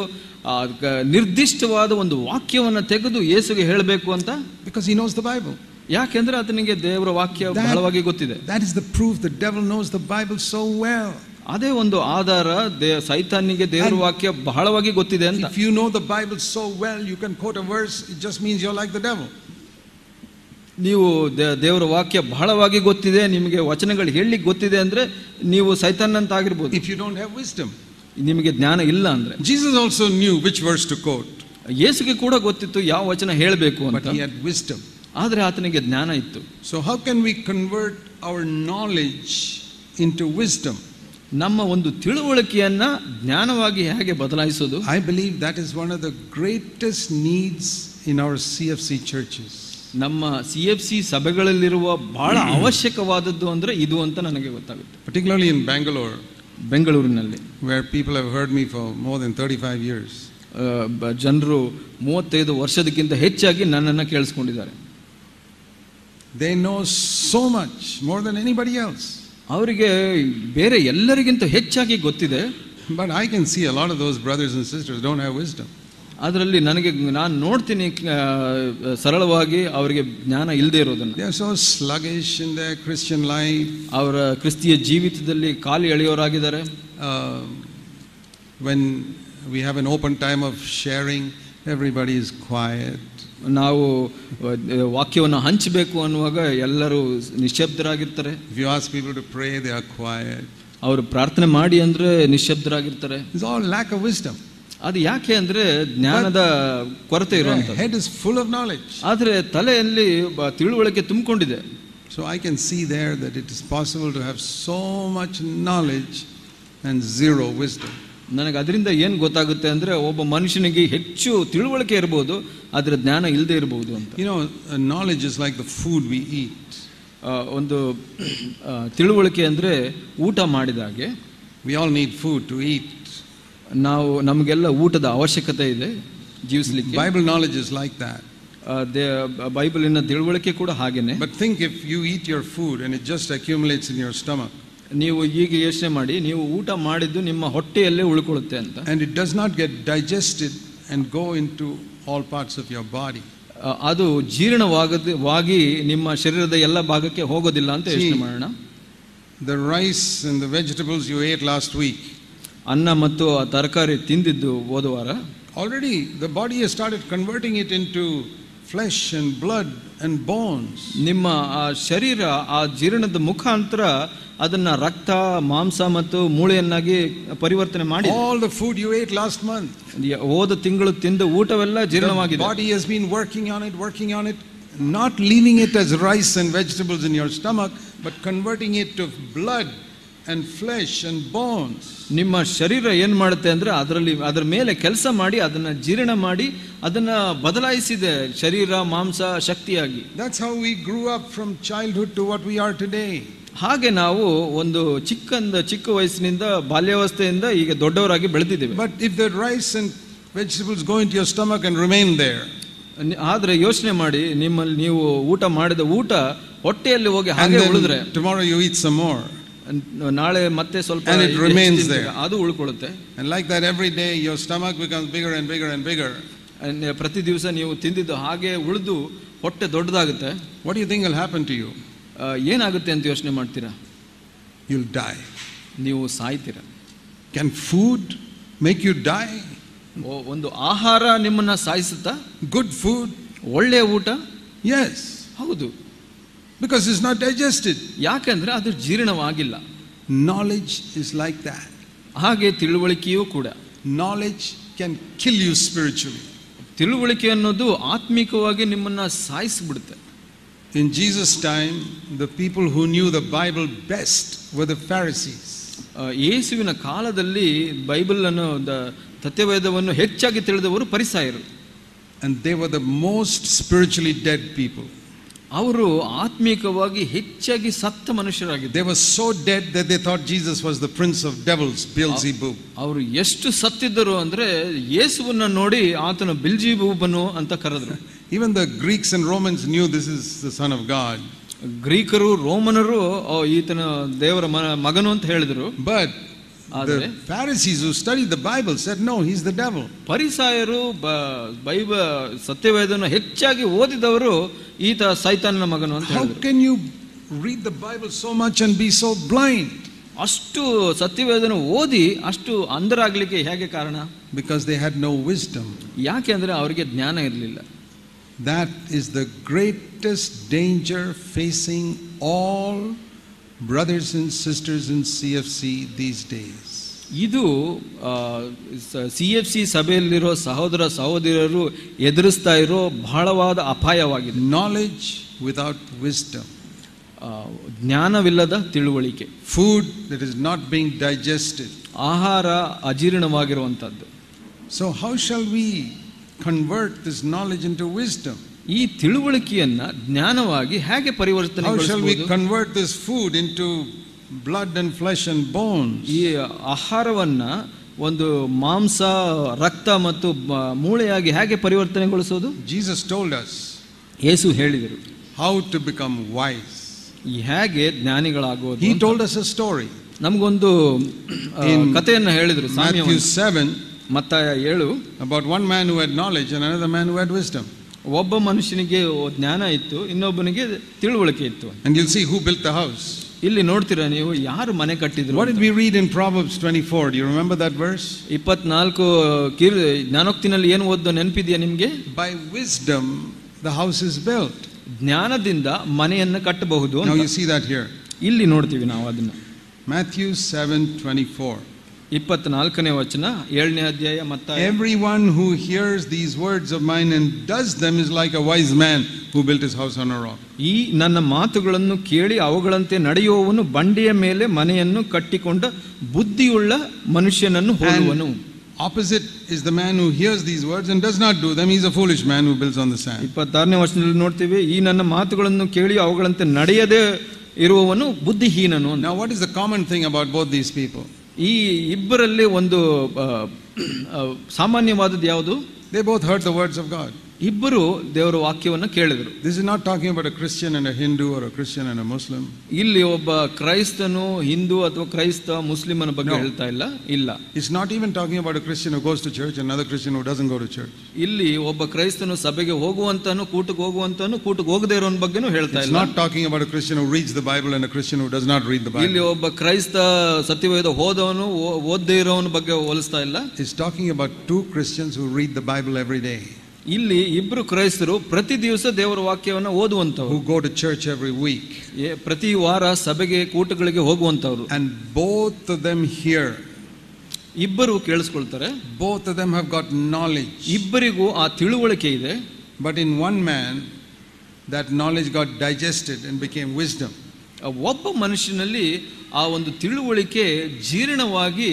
ನಿರ್ದಿಷ್ಟವಾದ ಒಂದು ವಾಕ್ಯವನ್ನು ತೆಗೆದು ಯೇಸುಗೆ ಹೇಳಬೇಕು ಅಂತ? Because he knows the Bible. ಯಾಕೆಂದ್ರೆ ಆತನಿಗೆ ದೇವರ ವಾಕ್ಯ ಬಹಳವಾಗಿ ಗೊತ್ತಿದೆ. That is the proof the devil knows the Bible so well. ಅದೇ ಒಂದು ಆಧಾರ, ಸೈತಾನಿಗೆ ದೇವರ ವಾಕ್ಯ ಬಹಳವಾಗಿ ಗೊತ್ತಿದೆ ಅಂತ. If you know the Bible so well, you can quote a verse, it just means you're like the devil. ನೀವು ದೇವರ ವಾಕ್ಯ ಬಹಳವಾಗಿ ಗೊತ್ತಿದೆ, ನಿಮಗೆ ವಚನಗಳು ಹೇಳಲಿಕ್ಕೆ ಗೊತ್ತಿದೆ ಅಂದ್ರೆ ನೀವು ಸೈತಾನ್ ಅಂತ ಆಗಿರ್ಬೋದು. If you don't have wisdom, ನಿಮಗೆ ಜ್ಞಾನ ಇಲ್ಲ ಅಂದ್ರೆ. Jesus also knew which verse to quote. ಯೇಸುಗೆ ಕೂಡ ಗೊತ್ತಿತ್ತು ಯಾವ ವಚನ ಹೇಳಬೇಕು ಅಂತ. But he had wisdom. ಆದ್ರೆ ಆತನಿಗೆ ಜ್ಞಾನ ಇತ್ತು. So how can we convert our knowledge into wisdom? ನಮ್ಮ ಒಂದು ತಿಳುವಳಿಕೆಯನ್ನ ಜ್ಞಾನವಾಗಿ ಹೇಗೆ ಬದಲಾಯಿಸೋದು? I believe that is one of the greatest needs in our CFC churches. ನಮ್ಮ CFC ಸಭೆಗಳಲ್ಲಿರುವ ಬಹಳ ಅವಶ್ಯಕವಾದದ್ದು ಅಂದ್ರೆ ಇದು ಅಂತ ನನಗೆ ಗೊತ್ತಾಗುತ್ತೆ. Particularly in Bangalore, ಬೆಂಗಳೂರಿನಲ್ಲಿ, where people have heard me for more than 35 years. ಜನರು 35 ವರ್ಷದಕ್ಕಿಂತ ಹೆಚ್ಚಾಗಿ ನನ್ನನ್ನು ಕೇಳಿಸ್ಕೊಂಡಿದ್ದಾರೆ. They know so much more than anybody else. ಅವರಿಗೆ ಬೇರೆ ಎಲ್ಲರಿಗಿಂತ ಹೆಚ್ಚಾಗಿ ಗೊತ್ತಿದೆ. But I can see a lot of those brothers and sisters don't have wisdom. ಅದರಲ್ಲಿ ನಾನು ನೋಡ್ತೀನಿ ಸರಳವಾಗಿ ಅವರಿಗೆ ಜ್ಞಾನ ಇಲ್ಲದೆ ಇರೋದನ್ನು. They are so sluggish in their Christian life. ಅವರ ಕ್ರಿಸ್ತಿಯ ಜೀವಿತದಲ್ಲಿ ಕಾಲು ಎಳೆಯೋರಾಗಿದ್ದಾರೆ. When we have an open time of sharing, everybody is quiet. ನಾವು ವಾಕ್ಯವನ್ನು ಹಂಚಬೇಕು ಅನ್ನುವಾಗ ಎಲ್ಲರೂ ನಿಶ್ಶಬ್ದರಾಗಿರ್ತಾರೆ. If you ask people to pray, they are quiet. ಅವರು ಪ್ರಾರ್ಥನೆ ಮಾಡಿ ಅಂದ್ರೆ ನಿಶ್ಶಬ್ದರಾಗಿರ್ತಾರೆ. It's all lack of wisdom. ಅದು ಯಾಕೆ ಅಂದ್ರೆ ಜ್ಞಾನದ ಕೊರತೆ ಇರುವಂಥದ್ದು. Head is full of knowledge. ಆದರೆ ತಲೆಯಲ್ಲಿ ತಿಳುವಳಿಕೆ ತುಂಬಿಕೊಂಡಿದೆ. So I can see there that it is possible to have so much knowledge and zero wisdom. ನನಗೆ ಅದರಿಂದ ಏನು ಗೊತ್ತಾಗುತ್ತೆ ಅಂದ್ರೆ, ಒಬ್ಬ ಮನುಷ್ಯನಿಗೆ ಹೆಚ್ಚು ತಿಳುವಳಿಕೆ ಇರಬಹುದು, ಆದರೆ ಜ್ಞಾನ ಇಲ್ಲದೆ ಇರಬಹುದು ಅಂತ. You know, knowledge is like the food we eat. ಒಂದು ತಿಳುವಳಿಕೆ ಅಂದ್ರೆ ಊಟ ಮಾಡಿದಾಗೆ. We all need food to eat. ನಮಗೆಲ್ಲ ಊಟದ ಅವಶ್ಯಕತೆ ಇದೆ ಜೀವಿಸಲಿಕ್ಕೆ. Bible knowledge is like that. ಬೈಬಲಿನ ತಿಳುವಳಿಕೆ ಕೂಡ ಹಾಗೇನೆ. But think if you eat your food and it just accumulates in your stomach. ನೀವು ಈಗ ಯೋಚನೆ ಮಾಡಿ, ನೀವು ಊಟ ಮಾಡಿದ್ದು ನಿಮ್ಮ ಹೊಟ್ಟೆಯಲ್ಲೇ ಉಳ್ಕೊಳ್ಳುತ್ತೆ ಅಂತ. And it does not get digested and go into all parts of your body. ಅದು ಜೀರ್ಣವಾಗಿ ನಿಮ್ಮ ಶರೀರದ ಎಲ್ಲ ಭಾಗಕ್ಕೆ ಹೋಗೋದಿಲ್ಲ ಅಂತ ಯೋಚನೆ ಮಾಡೋಣ. The rice and the vegetables you ate last week. ಅನ್ನ ಮತ್ತು ಆ ತರಕಾರಿ ತಿಂದಿದ್ದು ಹೋದ ವಾರ. Already the body has started converting it into flesh and blood and bones. ನಿಮ್ಮ ಆ ಶರೀರ ಆ ಜೀರ್ಣದ ಮುಖಾಂತರ ಅದನ್ನ ರಕ್ತ, ಮಾಂಸ ಮತ್ತು ಮೂಳೆಯನ್ನಾಗಿ ಪರಿವರ್ತನೆ ಮಾಡಿ. All the food you ate last month. ಹೋದ ತಿಂಗಳು ತಿಂದ ಊಟವೆಲ್ಲ ಜೀರ್ಣವಾಗಿದೆ. The body has been working on it, not leaving it as rice and vegetables in your stomach, but converting it to blood and flesh and bones. ನಿಮ್ಮ ಶರೀರ ಏನು ಮಾಡುತ್ತೆ ಅಂದ್ರೆ ಅದರ ಮೇಲೆ ಕೆಲಸ ಮಾಡಿ ಅದನ್ನ ಜೀರ್ಣ ಮಾಡಿ ಅದನ್ನ ಬದಲಾಯಿಸಿದೆ, ಶರೀರ ಮಾಂಸ ಶಕ್ತಿಯಾಗಿ. That's how we grew up from childhood to what we are today. ಹಾಗೆ ನಾವು ಒಂದು ಚಿಕ್ಕ ವಯಸ್ಸಿನಿಂದ ಬಾಲ್ಯಾವಸ್ಥೆಯಿಂದ ಈಗ ದೊಡ್ಡವರಾಗಿ ಬೆಳೆದಿದ್ದೇವೆ. But if the rice and vegetables go into your stomach and remain there, ಆದ್ರೆ ಯೋಚನೆ ಮಾಡಿ, ನಿಮ್ಮಲ್ಲಿ ನೀವು ಊಟ ಮಾಡಿದ ಊಟ ಹೊಟ್ಟೆಯಲ್ಲಿ ಹೋಗಿ ಹಾಗೆ ಉಳಿದ್ರೆ, tomorrow you eat some more, ನಾಳೆ ಮತ್ತೆ ಸ್ವಲ್ಪ and it remains there, ಅದು ಉಳ್ಕೊಳ್ಳುತ್ತೆ. and like that every day your stomach becomes bigger and bigger and bigger. ಪ್ರತಿ ದಿವಸ ನೀವು ತಿಂದಿದ್ದು ಹಾಗೆ ಉಳಿದು ಹೊಟ್ಟೆ ದೊಡ್ಡದಾಗುತ್ತೆ. What do you think will happen to you? ಏನಾಗುತ್ತೆ ಅಂತ ಯೋಚನೆ ಮಾಡ್ತೀರಾ? You'll die. ನೀವು ಸಾಯ್ತೀರಾ. Can food make you die? ಒಂದು ಆಹಾರ ನಿಮ್ಮನ್ನ ಸಾಯಿಸುತ್ತಾ? Good food, ಒಳ್ಳೆಯ ಊಟ? yes, ಹೌದು. because it's not digested. ಯಾಕಂದ್ರೆ ಅದು ಜೀರ್ಣವಾಗಿಲ್ಲ. Knowledge is like that. ಹಾಗೆ ತಿಳುವಳಿಕೆಯೂ ಕೂಡ. Knowledge can kill you spiritually. ತಿಳುವಳಿಕೆ ಅನ್ನೋದು ಆತ್ಮಿಕವಾಗಿ ನಿಮ್ಮನ್ನ ಸಾಯಿಸಿಬಿಡುತ್ತೆ. In Jesus' time, the people who knew the Bible best were the Pharisees. ಯೇಸುವಿನ ಕಾಲದಲ್ಲಿ ಬೈಬಲ್ ಅನ್ನು, ಸತ್ಯವೇದವನ್ನು ಹೆಚ್ಚಾಗಿ ತಿಳಿದವರು ಫರಿಸಾಯರು. And they were the most spiritually dead people. ಅವರು ಆತ್ಮಿಕವಾಗಿ ಹೆಚ್ಚಾಗಿ ಸತ್ತ ಮನುಷ್ಯರಾಗಿದ್ದರು. They were so dead that they thought Jesus was the prince of devils, Beelzebub. ಅವರು ಎಷ್ಟು ಸತ್ತಿದ್ದರು ಅಂದ್ರೆ ಯೇಸುವನ್ನ ನೋಡಿ ಆತನ ಬಿಲ್ಜೆಬೂಬನು ಅಂತ ಕರೆದರು. Even the Greeks and Romans knew this is the son of God. ಗ್ರೀಕರು ರೋಮನರು ಈತನ ದೇವರ ಮಗನು ಅಂತ ಹೇಳಿದರು. But the Pharisees who studied the Bible said no, he's the devil. ಫರಿಸಾಯರು ಸತ್ಯವೇದವನ್ನು ಹೆಚ್ಚಾಗಿ ಓದಿದವರು ಈತ ಸೈತಾನನ ಮಗನು ಅಂತ ಹೇಳಿದರು. How can you read the Bible so much and be so blind? ಅಷ್ಟು ಸತ್ಯವೇದನ ಓದಿ ಅಷ್ಟು ಅಂಧರಾಗ್ಲಿಕ್ಕೆ ಹೇಗೆ ಕಾರಣ? Because they had no wisdom. ಯಾಕೆ ಅಂದ್ರೆ ಅವರಿಗೆ ಜ್ಞಾನ ಇರಲಿಲ್ಲ. That is the greatest danger facing all brothers and sisters in CFC these days. ಇದು CFC ಸಭೆಯಲ್ಲಿರೋ ಸಹೋದರ ಸಹೋದರರು ಎದುರಿಸ್ತಾ ಇರೋ ಬಹಳವಾದ ಅಪಾಯವಾಗಿದೆ. Knowledge without wisdom. ಜ್ಞಾನವಿಲ್ಲದ ತಿಳುವಳಿಕೆ. Food that is not being digested. ಆಹಾರ ಅಜೀರ್ಣವಾಗಿರುವಂತದ್ದು. So how shall we convert this knowledge into wisdom? ಈ ತಿಳುವಳಿಕೆಯನ್ನ ಜ್ಞಾನವಾಗಿ ಹೇಗೆ ಪರಿವರ್ತನೆಗೊಳಿಸಬಹುದು? How shall we convert this food into blood and flesh and bones? ಈ ಆಹಾರವನ್ನ ಒಂದು ಮಾಂಸ, ರಕ್ತ ಮತ್ತು ಮೂಳೆಯಾಗಿ ಹೇಗೆ ಪರಿವರ್ತನೆಗೊಳಿಸೋದು? Jesus told us ಯೇಸು ಹೇಳಿದರು how to become wise. ಹೇಗೆ ಜ್ಞಾನಿಗಳಾಗೋದು. He told us a story. ನಮಗೊಂದು ಕಥೆಯನ್ನ ಹೇಳಿದರು. Matthew 7, ಮತ್ತಾಯ 7, about one man who had knowledge and another man who had wisdom. ಒಬ್ಬ ಮನುಷ್ಯನಿಗೆ ಜ್ಞಾನ ಇತ್ತು, ಇನ್ನೊಬ್ಬನಿಗೆ ತಿಳುವಳಿಕೆ ಇತ್ತು. And you'll see who built the house. ಇಲ್ಲಿ ನೋಡ್ತೀರಾ ನೀವು ಯಾರು ಮನೆ ಕಟ್ಟಿದ್ರು. What did we read in Proverbs 24? Do you remember that verse? 24 ಜ್ಞಾನೋಕ್ತಿನಲ್ಲಿ ಏನು ಓದೋ ನೆನಪಿದೆಯಾ ನಿಮ್ಗೆ? By wisdom the house is built. ಜ್ಞಾನದಿಂದ ಮನೆಯನ್ನು ಕಟ್ಟಬಹುದು. Now you see that here. ಇಲ್ಲಿ ನೋಡ್ತೀವಿ ನಾವು ಅದನ್ನ. Matthew 7:24. 24ನೇ ವಚನ 7ನೇ ಅಧ್ಯಾಯ ಮತ್ತಾಯ. Everyone who hears these words of mine and does them is like a wise man who built his house on a rock. ಈ ನನ್ನ ಮಾತುಗಳನ್ನು ಕೇಳಿ ಅವುಗಳಂತೆ ನಡೆಯುವವನು ಬಂಡೆಯ ಮೇಲೆ ಮನೆಯನ್ನು ಕಟ್ಟಿಕೊಂಡ ಬುದ್ಧಿಯುಳ್ಳ ಮನುಷ್ಯನನ್ನು ಹೋಲುವನು. Opposite is the man who hears these words and does not do them. He is a foolish man who builds on the sand. 26ನೇ ವಚನದಲ್ಲಿ ನೋಡ್ತೀವಿ, ಈ ನನ್ನ ಮಾತುಗಳನ್ನು ಕೇಳಿ ಅವುಗಳಂತೆ ನಡೆಯದೆ ಇರುವವನು ಬುದ್ಧಿಹೀನನು. Now what is the common thing about both these people? ಈ ಇಬ್ಬರಲ್ಲಿ ಒಂದು ಸಾಮಾನ್ಯವಾದದ್ದು ಯಾವುದು? They both heard the words of God. ಇಬ್ಬರು ದೇವರ ವಾಕ್ಯವನ್ನು ಕೇಳಿದರು. This is not talking about a Christian and a Hindu or a Christian and a Muslim. ಇಲ್ಲಿ ಒಬ್ಬ ಕ್ರೈಸ್ತನು ಹಿಂದೂ ಅಥವಾ ಕ್ರೈಸ್ತ ಮುಸ್ಲಿಮನ ಬಗ್ಗೆ ಹೇಳ್ತಾ ಇಲ್ಲ. It's not even talking about a Christian who goes to church and another Christian who doesn't go to church. ಇಲ್ಲಿ ಒಬ್ಬ ಕ್ರೈಸ್ತನು ಸಭೆಗೆ ಹೋಗುವಂತನು, ಕೂಟಕ್ಕೆ ಹೋಗುವಂತನು, ಕೂಟಕ್ಕೆ ಹೋಗದೇ ಇರೋನ ಬಗ್ಗೆನೂ ಹೇಳ್ತಾ ಇಲ್ಲ. It's not talking about a Christian who reads the Bible and a Christian who does not read the Bible. ಇಲ್ಲಿ ಒಬ್ಬ ಕ್ರೈಸ್ತ ಸತ್ಯವೇದ ಓದವನು ಓದದೇ ಇರೋನ ಬಗ್ಗೆ ಹೋಲಿಸ್ತಾ ಇಲ್ಲ. It's talking about two Christians who read the Bible every day. ಇಲ್ಲಿ ಇಬ್ರು ಕ್ರೈಸ್ತರು ಪ್ರತಿ ದಿವಸ ದೇವರ ವಾಕ್ಯವನ್ನು ಓದುವಂತವರು. Who go to church every week. ಪ್ರತಿ ವಾರ ಸಭೆಗೆ ಕೂಟಗಳಿಗೆ ಹೋಗುವಂತವರು. And both of them hear. ಇಬ್ಬರು ಕೇಳಿಸ್ಕೊಳ್ತಾರೆ. Both of them have got knowledge. ಇಬ್ಬರಿಗೂ ಆ ತಿಳುವಳಿಕೆ ಇದೆ. But in one man that knowledge got digested and became wisdom. ಒಬ್ಬ ಮನುಷ್ಯನಲ್ಲಿ ಆ ಒಂದು ತಿಳುವಳಿಕೆ ಜೀರ್ಣವಾಗಿ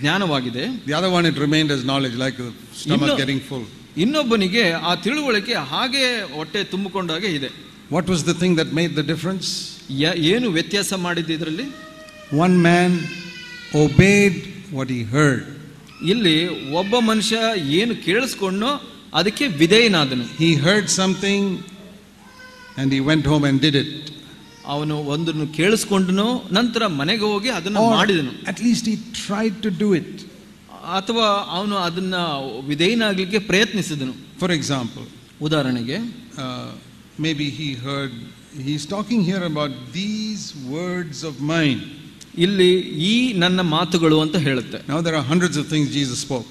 ಜ್ಞಾನವಾಗಿದೆ. The other one it remained as knowledge, like the stomach getting full. ಇನ್ನೊಬ್ಬನಿಗೆ ಆ ತಿಳುವಳಿಕೆ ಹಾಗೆ ಹೊಟ್ಟೆ ತುಂಬಿಕೊಂಡಾಗೆ ಇದೆ. What was the thing that made the difference? ಏನು ವ್ಯತ್ಯಾಸ ಮಾಡಿದ್ದು ಇದರಲ್ಲಿ? One man obeyed what he heard. ಇಲ್ಲಿ ಒಬ್ಬ ಮನುಷ್ಯ ಏನು ಕೇಳಿಸ್ಕೊಂಡೋ ಅದಕ್ಕೆ ವಿಧೇಯನಾದನು. He heard something and he went home and did it. ಅವನು ಒಂದನ್ನು ಕೇಳಿಸ್ಕೊಂಡನು, ನಂತರ ಮನೆಗೆ ಹೋಗಿ ಅದನ್ನು ಮಾಡಿದನು. At least he tried to do it. ಅಥವಾ ಅವನು ಅದನ್ನ ವಿಧೇಯನಾಗಲಿಕ್ಕೆ ಪ್ರಯತ್ನಿಸಿದನು. For example, ಉದಾಹರಣೆಗೆ, maybe he's talking here about these words of mine. ಇಲ್ಲಿ ಈ ನನ್ನ ಮಾತುಗಳು ಅಂತ ಹೇಳುತ್ತೆ. Now there are hundreds of things Jesus spoke.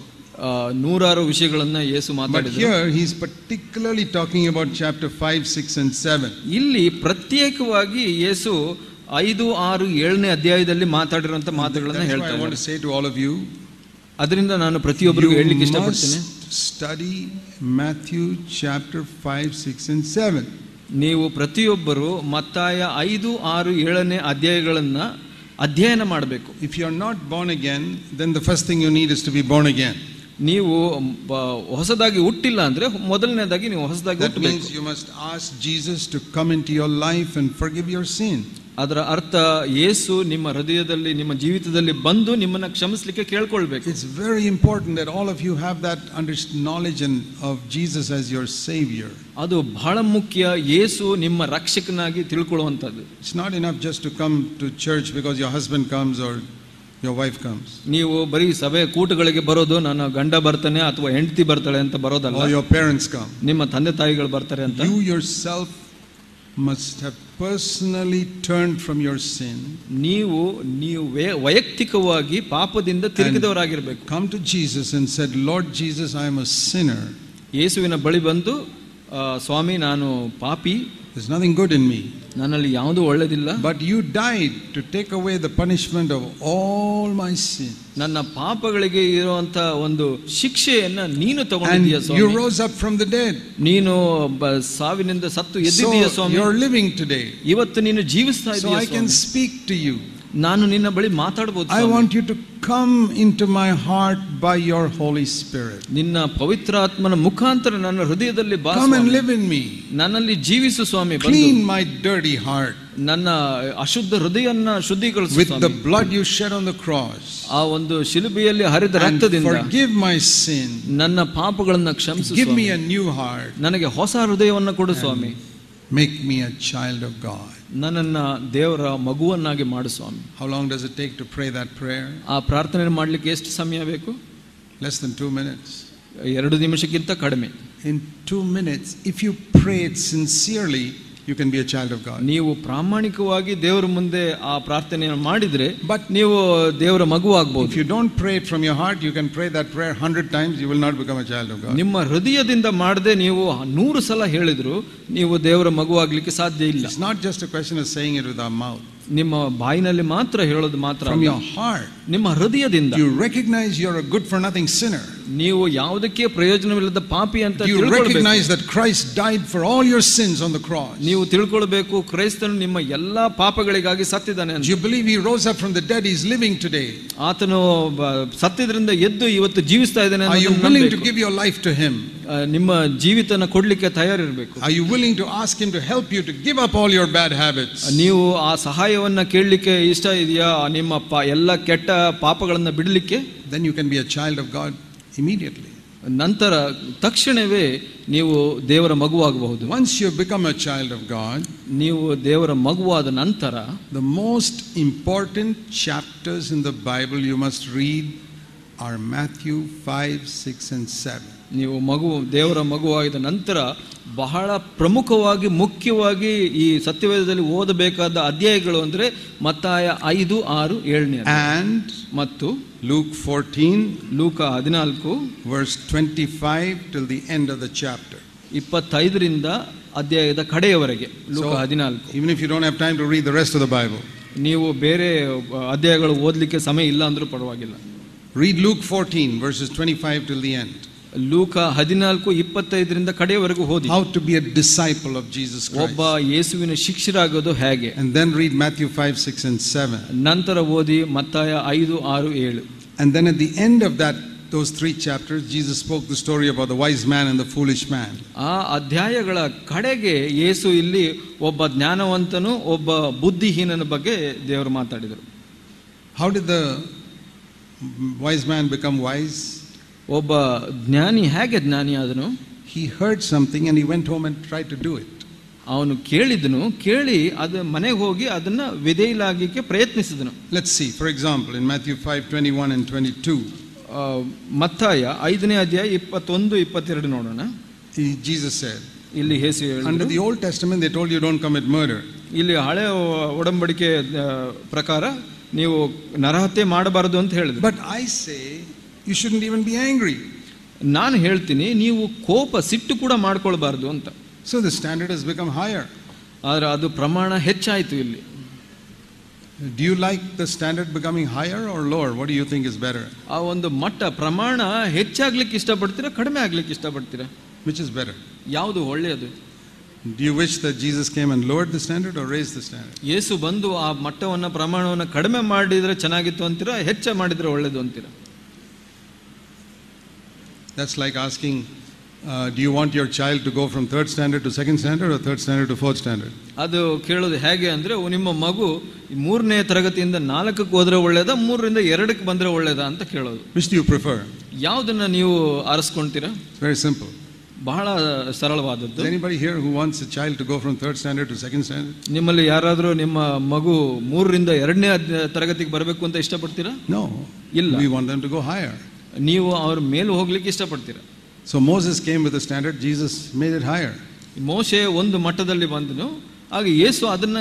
ನೂರಾರು ವಿಷಯಗಳನ್ನ ಯೇಸು ಮಾತಾಡಿದರು. But here he's particularly talking about chapter 5, 6 and 7. ಇಲ್ಲಿ ಪ್ರತ್ಯೇಕವಾಗಿ ಯೇಸು 5, 6, 7ನೇ ಅಧ್ಯಾಯದಲ್ಲಿ ಮಾತಾಡಿರುವಂತ ಮಾತುಗಳನ್ನ ಹೇಳ್ತಾರೆ. I want to say to all of you, ಅದರಿಂದ ನಾನು ಪ್ರತಿಯೊಬ್ಬರಿಗೂ ಹೇಳಲಿಕ್ಕೆ ಇಷ್ಟಪಡ್ತೀನಿ, study Matthew chapter 5, 6 and 7. ನೀವು ಪ್ರತಿಯೊಬ್ಬರು ಮತ್ತಾಯ 5, 6, 7ನೇ ಅಧ್ಯಾಯಗಳನ್ನ ಅಧ್ಯಯನ ಮಾಡಬೇಕು. If you are not born again, then the first thing you need is to be born again. ನೀವು ಹೊಸದಾಗಿ ಹುಟ್ಟಿಲ್ಲ ಅಂದ್ರೆ ಮೊದಲನೇದಾಗಿ ನೀವು ಹೊಸದಾಗಿ ಹುಟ್ಟಬೇಕು. That means you must ask Jesus to come into your life and forgive your sin. ಅದರ ಅರ್ಥ ಯೇಸು ನಿಮ್ಮ ಹೃದಯದಲ್ಲಿ, ನಿಮ್ಮ ಜೀವಿತದಲ್ಲಿ ಬಂದು ನಿಮ್ಮನ್ನ ಕ್ಷಮಿಸಲಿಕ್ಕೆ ಕೇಳ್ಕೊಳ್ಬೇಕು. It's very important that all of you have that knowledge of Jesus as your savior. ಅದು ಬಹಳ ಮುಖ್ಯ, ಯೇಸು ನಿಮ್ಮ ರಕ್ಷಕನಾಗಿ ತಿಳ್ಕೊಳ್ಳುವಂತದ್ದು. It's not enough just to come to church because your husband comes or your wife comes. ನೀವು ಬರೀ ಸಭೆ ಕೂಟಗಳಿಗೆ ಬರೋದು, ನನ್ನ ಗಂಡ ಬರ್ತಾನೆ ಅಥವಾ ಹೆಂಡತಿ ಬರ್ತಾಳೆ ಅಂತ ಬರೋದಲ್ಲ. Or your parents come. ನಿಮ್ಮ ತಂದೆ ತಾಯಿಗಳು ಬರ್ತಾರೆ ಅಂತ. You yourself must have personally turned from your sin. ನೀವು ವೈಯಕ್ತಿಕವಾಗಿ ಪಾಪದಿಂದ ತಿರುಗಿದವರಾಗಿರಬೇಕು. Come to Jesus and said, Lord Jesus, I am a sinner. ಯೇಸುವಿನ ಬಳಿ ಬಂದು, ಸ್ವಾಮಿ ನಾನು ಪಾಪಿ, there's nothing good in me. ನನ್ನಲ್ಲಿ ಯಾವುದೂ ಒಳ್ಳೆದಿಲ್ಲ. But you died to take away the punishment of all my sin. ನನ್ನ ಪಾಪಗಳಿಗೆ ಇರುವಂತ ಒಂದು ಶಿಕ್ಷೆಯನ್ನ ನೀನು ತಗೊಂಡಿದ್ದೀಯ ಸ್ವಾಮಿ. You rose up from the dead. ನೀನು ಸಾವಿನಿಂದ ಸತ್ತು ಎದ್ದಿದ್ದೀಯ ಸ್ವಾಮಿ. So you're living today. ಇವತ್ತು ನೀನು ಜೀವಿಸ್ತಾ ಇದ್ದೀಯ ಸ್ವಾಮಿ. So I can speak to you. ನಾನು ನಿನ್ನ ಬಳಿ ಮಾತಾಡಬಹುದು. I want you to come into my heart by your Holy Spirit. ನಿನ್ನ ಪವಿತ್ರಾತ್ಮನ ಮುಖಾಂತರ ನನ್ನ ಹೃದಯದಲ್ಲಿ ಬಾ. Come and live in me. ನನ್ನಲ್ಲಿ ಜೀವಿಸು ಸ್ವಾಮಿ. Clean my dirty heart. ನನ್ನ ಅಶುದ್ಧ ಹೃದಯವನ್ನು ಶುದ್ಧೀಕರಿಸು. With the blood you shed on the cross. ಆ ಒಂದು ಶಿಲುಬೆಯಲ್ಲಿ ಹರಿದ ರಕ್ತದಿಂದ forgive my sin. ನನ್ನ ಪಾಪಗಳನ್ನು ಕ್ಷಮಿಸು ಸ್ವಾಮಿ. Give me a new heart. ನನಗೆ ಹೊಸ ಹೃದಯವನ್ನು ಕೊಡು ಸ್ವಾಮಿ. Make me a child of God. ನನ್ನನ್ನು ದೇವರ ಮಗುವನ್ನಾಗಿ ಮಾಡು ಸ್ವಾಮಿ. How long does it take to pray that prayer? ಆ ಪ್ರಾರ್ಥನೆ ಮಾಡಲಿಕ್ಕೆ ಎಷ್ಟು ಸಮಯ ಬೇಕು? Less than 2 minutes. 2 ನಿಮಿಷಕ್ಕಿಂತ ಕಡಿಮೆ. In 2 minutes, if you pray it sincerely, you can be a child of God. ನೀವು ಪ್ರಾಮಾಣಿಕವಾಗಿ ದೇವರ ಮುಂದೆ ಆ ಪ್ರಾರ್ಥನೆಯನ್ನು ಮಾಡಿದ್ರೆ ನೀವು ದೇವರ ಮಗು ಆಗಬಹುದು. If you don't pray it from your heart, you can pray that prayer 100 times, you will not become a child of God. ನಿಮ್ಮ ಹೃದಯದಿಂದ ಮಾಡದೆ ನೀವು 100 ಸಲ ಹೇಳಿದ್ರು ನೀವು ದೇವರ ಮಗು ಆಗಲಿಕ್ಕೆ ಸಾಧ್ಯ ಇಲ್ಲ. It's not just a question of saying it with our mouth. ನಿಮ್ಮ ಬಾಯಿನಲ್ಲಿ ಮಾತ್ರ ಹೇಳೋದು ಮಾತ್ರ. From your heart, ನಿಮ್ಮ ಹೃದಯದಿಂದ you recognize you're a good for nothing sinner. ನೀವು ಯಾವುದಕ್ಕೆ ಪ್ರಯೋಜನವಿಲ್ಲದ ಪಾಪಿ ಅಂತ you recognize that Christ died for all your sins on the cross. ನೀವು ತಿಳ್ಕೊಳ್ಬೇಕು, ಕ್ರೈಸ್ತನು ನಿಮ್ಮ ಎಲ್ಲಾ ಪಾಪಗಳಿಗಾಗಿ ಸತ್ತಿದ್ದಾನೆ ಅಂತ. you believe he rose up from the dead, he is living today. ಆತನು ಸತ್ತಿದ್ರಿಂದ ಎದ್ದು ಇವತ್ತು ಜೀವಿಸ್ತಾ ಇದ್ದಾನೆ. Are you willing to give your life to him? ನಿಮ್ಮ ಜೀವಿತನ ಕೊಡ್ಲಿಕ್ಕೆ ತಯಾರಿರಬೇಕು. Are you willing to ask him to help you to give up all your bad habits? ನೀವು ಆ ಸಹಾಯವನ್ನ ಕೇಳಲಿಕ್ಕೆ ಇಷ್ಟ ಇದೆಯಾ? ನಿಮ್ಮ ಎಲ್ಲ ಕೆಟ್ಟ ಪಾಪಗಳನ್ನ ಬಿಡಲಿಕ್ಕೆ. Then you can be a child of God immediately. ನಂತರ ತಕ್ಷಣವೇ ನೀವು ದೇವರ ಮಗುವಾಗಬಹುದು. Once you become a child of God, ನೀವು ದೇವರ ಮಗುವಾದ ನಂತರ the most important chapters in the Bible you must read are Matthew 5, 6 and 7. ನೀವು ದೇವರ ಮಗುವಾಗಿದ ನಂತರ ಬಹಳ ಪ್ರಮುಖವಾಗಿ ಮುಖ್ಯವಾಗಿ ಈ ಸತ್ಯವೇದದಲ್ಲಿ ಓದಬೇಕಾದ ಅಧ್ಯಾಯಗಳು ಅಂದ್ರೆ ಮತ್ತಾಯ 5, 6, 7 and ಮತ್ತು Luke 14, ಲೂಕ 14 verse 25 till the end of the chapter. 25ರಿಂದ ಅಧ್ಯಾಯದ ಕಡೆಯವರೆಗೆ ಲೂಕ 14. Even if you don't have time to read the rest of the Bible, ನೀವು ಬೇರೆ ಅಧ್ಯಾಯಗಳು ಓದಲಿಕ್ಕೆ ಸಮಯ ಇಲ್ಲ ಅಂದ್ರೂ ಪರವಾಗಿಲ್ಲ. read Luke 14 verses 25 till the end. ಲೂಕ 14, 25ರಿಂದ ಕಡೆಯವರೆಗೂ ಓದಿ. How to be a disciple of Jesus Christ. ಒಬ್ಬ ಯೇಸುವಿನ ಶಿಷ್ಯರಾಗೋದು ಹೇಗೆ. And then read Matthew 5, 6 and 7. ನಂತರ ಓದಿ ಮತ್ತಾಯ 5, 6, 7. And then at the end of that those 3 chapters, Jesus spoke the story about the wise man and the foolish man. ಆ ಅಧ್ಯಾಯಗಳ ಕಡೆಗೆ ಯೇಸು ಇಲ್ಲಿ ಒಬ್ಬ ಜ್ಞಾನವಂತನು ಒಬ್ಬ ಬುದ್ಧಿಹೀನನ ಬಗ್ಗೆ ದೇವರು ಮಾತಾಡಿದರು. How did the wise man become wise? ಒಬ್ಬ ಜ್ಞಾನಿ ಹೇಗೆ ಜ್ಞಾನಿ ಆದನು? He heard something and he went home and tried to do it. ಅವನು ಕೇಳಿ ಅದು ಮನೆಗೆ ಹೋಗಿ ಅದನ್ನ ವಿಧೇಯಲಾಗಲಿಕ್ಕೆ ಪ್ರಯತ್ನಿಸಿದನು. Let's see, for example, in Matthew 5:21 and 22. ಮತ್ತಾಯ 5ನೇ ಅಧ್ಯಾಯ 21-22 ನೋಡೋಣ. Jesus said, ಇಲ್ಲಿ ಯೇಸು ಹೇಳಿದರು, under the Old Testament they told you don't commit murder. ಇಲ್ಲಿ ಹಳೆ ಒಡಂಬಡಿಕೆ ಪ್ರಕಾರ ನೀವು ನರಹತ್ಯೆ ಮಾಡಬಾರದು ಅಂತ ಹೇಳಿದ್ರು. But I say you shouldn't even be angry. ನಾನು ಹೇಳ್ತೀನಿ ನೀವು ಸಿಟ್ಟು ಕೂಡ ಮಾಡ್ಕೊಳ್ಬಾರ್ದು ಅಂತ. So the standard has become higher. ಆದ್ರೆ ಅದು ಪ್ರಮಾಣ ಹೆಚ್ಚಾಯಿತು ಇಲ್ಲಿ. Do you like the standard becoming higher or lower? What do you think is better? ಆ ಒಂದು ಪ್ರಮಾಣ ಹೆಚ್ಚಾಗ್ಲಿಕ್ಕೆ ಇಷ್ಟಪಡ್ತೀರಾ ಕಡಿಮೆ ಆಗ್ಲಿಕ್ಕೆ ಇಷ್ಟಪಡ್ತೀರಾ? Which is better? ಯಾವುದು ಒಳ್ಳೆಯದು? Do you wish that Jesus came and lowered the standard or raised the standard? ಯೇಸು ಬಂದು ಆ ಮಟ್ಟವನ್ನ ಪ್ರಮಾಣವನ್ನ ಕಡಿಮೆ ಮಾಡಿದ್ರೆ ಚೆನ್ನಾಗಿತ್ತು ಅಂತೀರಾ, ಹೆಚ್ಚು ಮಾಡಿದ್ರೆ ಒಳ್ಳೆಯದು ಅಂತೀರಾ? That's like asking, do you want your child to go from 3rd standard to 2nd standard or 3rd standard to 4th standard? ಅದು ಕೇಳೋದು ಹೇಗೆ ಅಂದ್ರೆ, ನಿಮ್ಮ ಮಗು 3ನೇ ತರಗತಿಯಿಂದ 4ಕ್ಕೆ ಹೋದ್ರೆ ಒಳ್ಳೇದಾ, 3ರಿಂದ 2ಕ್ಕೆ ಬಂದ್ರೆ ಒಳ್ಳೇದಾ ಅಂತ ಕೇಳೋದು. Which do you prefer? ಯಾವುದನ್ನ ನೀವು ಆರಿಸ್ಕೊಂತೀರಾ? Very simple. ಬಹಳ ಸರಳವಾದದ್ದು. Is anybody here who wants a child to go from 3rd standard to 2nd standard? ನಿಮ್ಮಲ್ಲಿ ಯಾರಾದರೂ ನಿಮ್ಮ ಮಗು 3ರಿಂದ 2ನೇ ತರಗತಿಗೆ ಬರಬೇಕು ಅಂತ ಇಷ್ಟಪಡ್ತೀರಾ? No. ಇಲ್ಲ. We want them to go higher. ನೀವು ಅವ್ರ ಮೇಲೆ ಹೋಗ್ಲಿಕ್ಕೆ ಇಷ್ಟಪಡ್ತೀರಾ? So Moses came with a standard, Jesus made it higher. ಮೋಶೆ ಒಂದು ಮಟ್ಟದಲ್ಲಿ ಬಂದನು, ಆಗ ಯೇಸು ಅದನ್ನ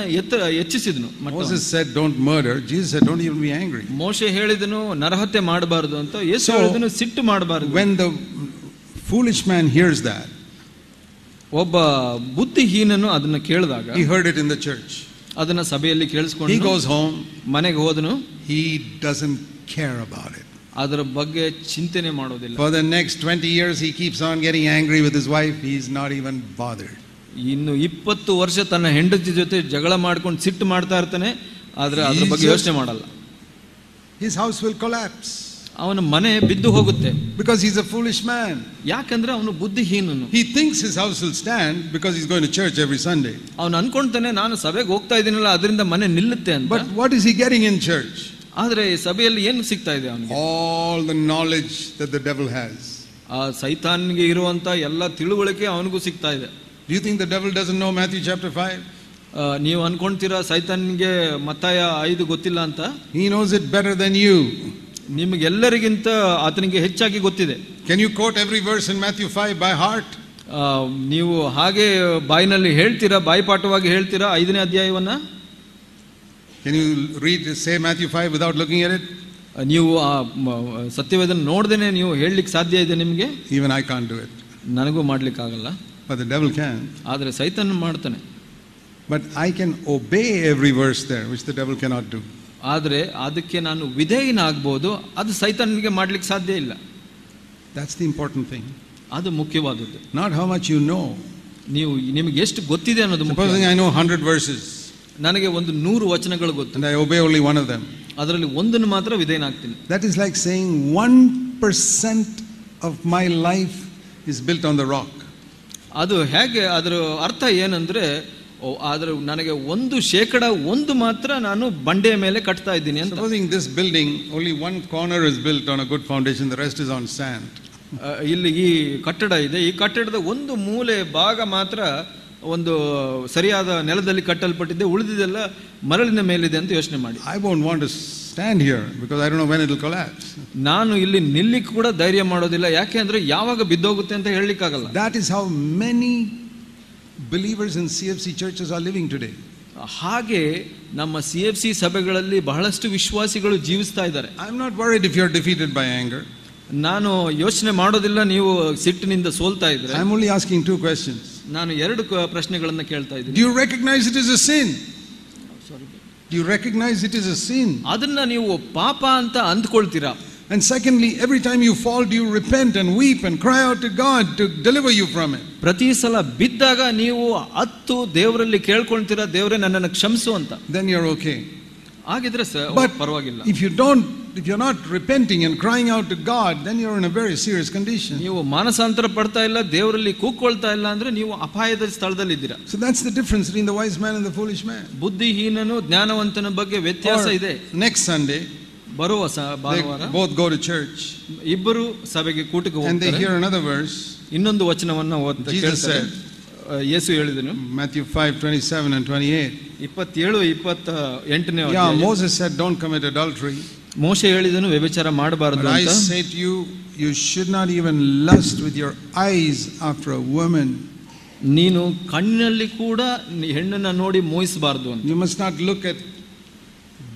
ಹೆಚ್ಚಿಸಿದನು. Moses said don't murder, Jesus said don't even be angry. ಮೋಶೆ ಹೇಳಿದನು ನರಹತ್ಯೆ ಮಾಡಬಾರದು ಅಂತ, ಯೇಸು ಹೇಳಿದನು ಸಿಟ್ಟು ಮಾಡಬಾರದು. When the foolish man hears that, ಒಬ್ಬ ಬುದ್ಧಿಹೀನನು ಅದನ್ನ ಕೇಳಿದಾಗ, he heard it in the church, ಅದನ್ನ ಸಭೆಯಲ್ಲಿ ಕೇಳಿಸಿಕೊಂಡು he goes home, ಮನೆಗೆ ಹೋದನು, he doesn't care about it. ಅದರ ಬಗ್ಗೆ ಚಿಂತನೆ ಮಾಡೋದಿಲ್ಲ. For the next 20 years he keeps on getting angry with his wife, he is not even bothered. ಇನ್ನು 20 ವರ್ಷ ತನ್ನ ಹೆಂಡತಿ ಜೊತೆ ಜಗಳ ಮಾಡ್ಕೊಂಡು ಸಿಟ್ಟು ಮಾಡ್ತಾ ಇರ್ತಾನೆ, ಆದ್ರೆ ಅದ್ರ ಬಗ್ಗೆ ಯೋಚನೆ ಮಾಡಲ್ಲ. His house will collapse. ಅವನ ಮನೆ ಬಿದ್ದು ಹೋಗುತ್ತೆ. Because he's a foolish man. ಯಾಕಂದ್ರೆ ಅವನು ಬುದ್ಧಿಹೀನನು. He thinks his house will stand because he's going to church every Sunday. ಅವನು ಅನ್ಕೊಂತಾನೆ ನಾನು ಸಭೆಗೆ ಹೋಗ್ತಾ ಇದ್ದೀನಲ್ಲ ಅದರಿಂದ ಮನೆ ನಿಲ್ಲುತ್ತೆ ಅಂತ. But what is he getting in church? ಆದ್ರೆ ಸಭೆಯಲ್ಲಿ ಏನು ಸಿಗ್ತಾ ಇದೆ ಅವನಿಗೆ? All the knowledge that the devil has. ಆ ಸೈತಾನ್ಗೆ ಇರುವಂತ ಎಲ್ಲ ತಿಳುವಳಿಕೆ ಅವನಿಗೂ ಸಿಗ್ತಾ ಇದೆ. Do you think the devil doesn't know Matthew chapter 5? ನೀವು ಅನ್ಕೊಂತೀರಾ ಸೈತಾನ್ಗೆ ಮತ್ತಾಯ 5 ಗೊತ್ತಿಲ್ಲ ಅಂತ? He knows it better than you. ನಿಮಗೆಲ್ಲರಿಗಿಂತ ಆತನಿಗೆ ಹೆಚ್ಚಾಗಿ ಗೊತ್ತಿದೆ. Can you quote every verse in Matthew 5 by heart? ನೀವು ಹಾಗೆ ಬಾಯಿನಲ್ಲಿ ಹೇಳ್ತೀರಾ, ಬಾಯಿಪಾಠವಾಗಿ ಹೇಳ್ತೀರಾ 5ನೇ ಅಧ್ಯಾಯವನ್ನ? Can you say Matthew 5 without looking at it? ನೀವು ಸತ್ಯವೇದನ ನೋಡ್ದೇನೆ ನೀವು ಹೇಳಲಿಕ್ಕೆ ಸಾಧ್ಯ ಇದೆ ನಿಮಗೆ? Even I can't do it. ನನಗೂ ಮಾಡ್ಲಿಕ್ಕೆ ಆಗಲ್ಲ. But the devil can. ಆದ್ರೆ ಸೈತಾನ ಮಾಡ್ತಾನೆ. But I can obey every verse there, which the devil cannot do. ಆದ್ರೆ ಅದಕ್ಕೆ ನಾನು ವಿಧೇಯನಾಗಬಹುದು, ಅದು ಸೈತಾನನಿಗೆ ಮಾಡ್ಲಿಕ್ಕೆ ಸಾಧ್ಯ ಇಲ್ಲ. That's the important thing. ಅದು ಮುಖ್ಯವಾದದ್ದು. Not how much you know. ನಿಮಗೆ ಎಷ್ಟು ಗೊತ್ತಿದೆ ಅನ್ನೋದು ಮುಖ್ಯ. Supposing I know 100 verses. ನನಗೆ ಒಂದು 100 ವಚನಗಳು ಗೊತ್ತು. And I obey only one of them. ಅದರಲ್ಲಿ ಒಂದನ್ನು ಮಾತ್ರ ವಿಧೇಯನಾಗ್ತೀನಿ. That is like saying 1% of my life is built on the rock. ಅದು ಹೇಗೆ, ಅದರ ಅರ್ಥ ಏನಂದ್ರೆ, ಆದ್ರೆ ನನಗೆ 1% ಮಾತ್ರ ನಾನು ಬಂಡೆಯ ಮೇಲೆ ಕಟ್ತಾ ಇದ್ದೀನಿ ಅಂತ. Supposing this building only one corner is built on a good foundation, the rest is on sand. ಇಲ್ಲಿ ಈ ಕಟ್ಟಡ ಇದೆ, ಈ ಕಟ್ಟಡದ ಒಂದು ಮೂಲೆ ಭಾಗ ಮಾತ್ರ ಒಂದು ಸರಿಯಾದ ನೆಲದಲ್ಲಿ ಕಟ್ಟಲ್ಪಟ್ಟಿದೆ, ಉಳಿದಿದೆಲ್ಲ ಮರಳಿನ ಮೇಲಿದೆ ಅಂತ ಯೋಚನೆ ಮಾಡಿ. I won't want to stand here because I don't know when it will collapse. ನಾನು ಇಲ್ಲಿ ನಿಲ್ಲಿಕ್ಕೆ ಕೂಡ ಧೈರ್ಯ ಮಾಡೋದಿಲ್ಲ, ಯಾಕೆ ಅಂದ್ರೆ ಯಾವಾಗ ಬಿದ್ದೋಗುತ್ತೆ ಅಂತ ಹೇಳಲಿಕ್ಕಾಗಲ್ಲ. That is how many believers in CFC churches are living today. ಹಾಗೆ ನಮ್ಮ CFC ಸಭೆಗಳಲ್ಲಿ ಬಹಳಷ್ಟು ವಿಶ್ವಾಸಿಗಳು ಜೀವಿಸ್ತಾ ಇದ್ದಾರೆ. I am not worried if you are defeated by anger. ನಾನು ಯೋಚನೆ ಮಾಡೋದಿಲ್ಲ ನೀವು ಸಿಟ್ಟಿನಿಂದ ಸೋಲ್ತಾ ಇದ್ರೆ. I am only asking 2 questions. ನಾನು 2 ಪ್ರಶ್ನೆಗಳನ್ನ ಕೇಳ್ತಾ ಇದ್ದೀನಿ. Do you recognize it is a sin? Do you recognize it is a sin? ಅದನ್ನ ನೀವು ಪಾಪ ಅಂತ ಅಂದ್ಕೊಳ್ತೀರಾ? And secondly, every time you fall, do you repent and weep and cry out to God to deliver you from it? ಪ್ರತಿ ಸಲ ಬಿದ್ದಾಗ ನೀವು ಅತ್ತು ದೇವರಲ್ಲಿ ಕೇಳ್ಕೊಳ್ತೀರಾ, ದೇವರೇ ನನ್ನನ್ನು ಕ್ಷಮಿಸು ಅಂತ. Then you're okay. ಆಗಿದ್ರೆ ಪರವಾಗಿಲ್ಲ. If you don't repenting and crying out to God, then you're in a very serious condition. ನೀವು ಮಾನಸಾಂತರ ಪಡ್ತಾ ಇಲ್ಲ, ದೇವರಲ್ಲಿ ಕೂಗ್ಕೊಳ್ತಾ ಇಲ್ಲ ಅಂದ್ರೆ ನೀವು ಅಪಾಯದ ಸ್ಥಳದಲ್ಲಿ ಇದ್ದೀರಾ. So that's the difference between the wise man and the foolish man. ಬುದ್ಧಿಹೀನನು ಜ್ಞಾನವಂತನ ಬಗ್ಗೆ ವ್ಯತ್ಯಾಸ ಇದೆ. Next Sunday, ಬರುವ ಭಾನುವಾರ they both go to church. ಇಬ್ಬರು ಸಭೆಗೆ ಕೂಟಕ್ಕೆ ಹೋಗ್ತಾರೆ. And they hear another verse. ಇನ್ನೊಂದು ವಚನವನ್ನು ಓದ್ತಾರೆ. Jesus said, ಯೇಸು ಹೇಳಿದನು, Matthew 5:27 and 28. 27-28ನೇ Yeah, Moses said, don't commit adultery. ಮೋಶೆ ಹೇಳಿದನು ವ್ಯಭಿಚಾರ ಮಾಡಬಾರದು ಅಂತ. I say to you, you should not even lust with your eyes after a woman. ನೀನು ಕಣ್ಣಿನಲ್ಲಿ ಕೂಡ ಹೆಣ್ಣನ್ನ ನೋಡಿ ಮೋಹಿಸಬಾರದು ಅಂತ. You must not look at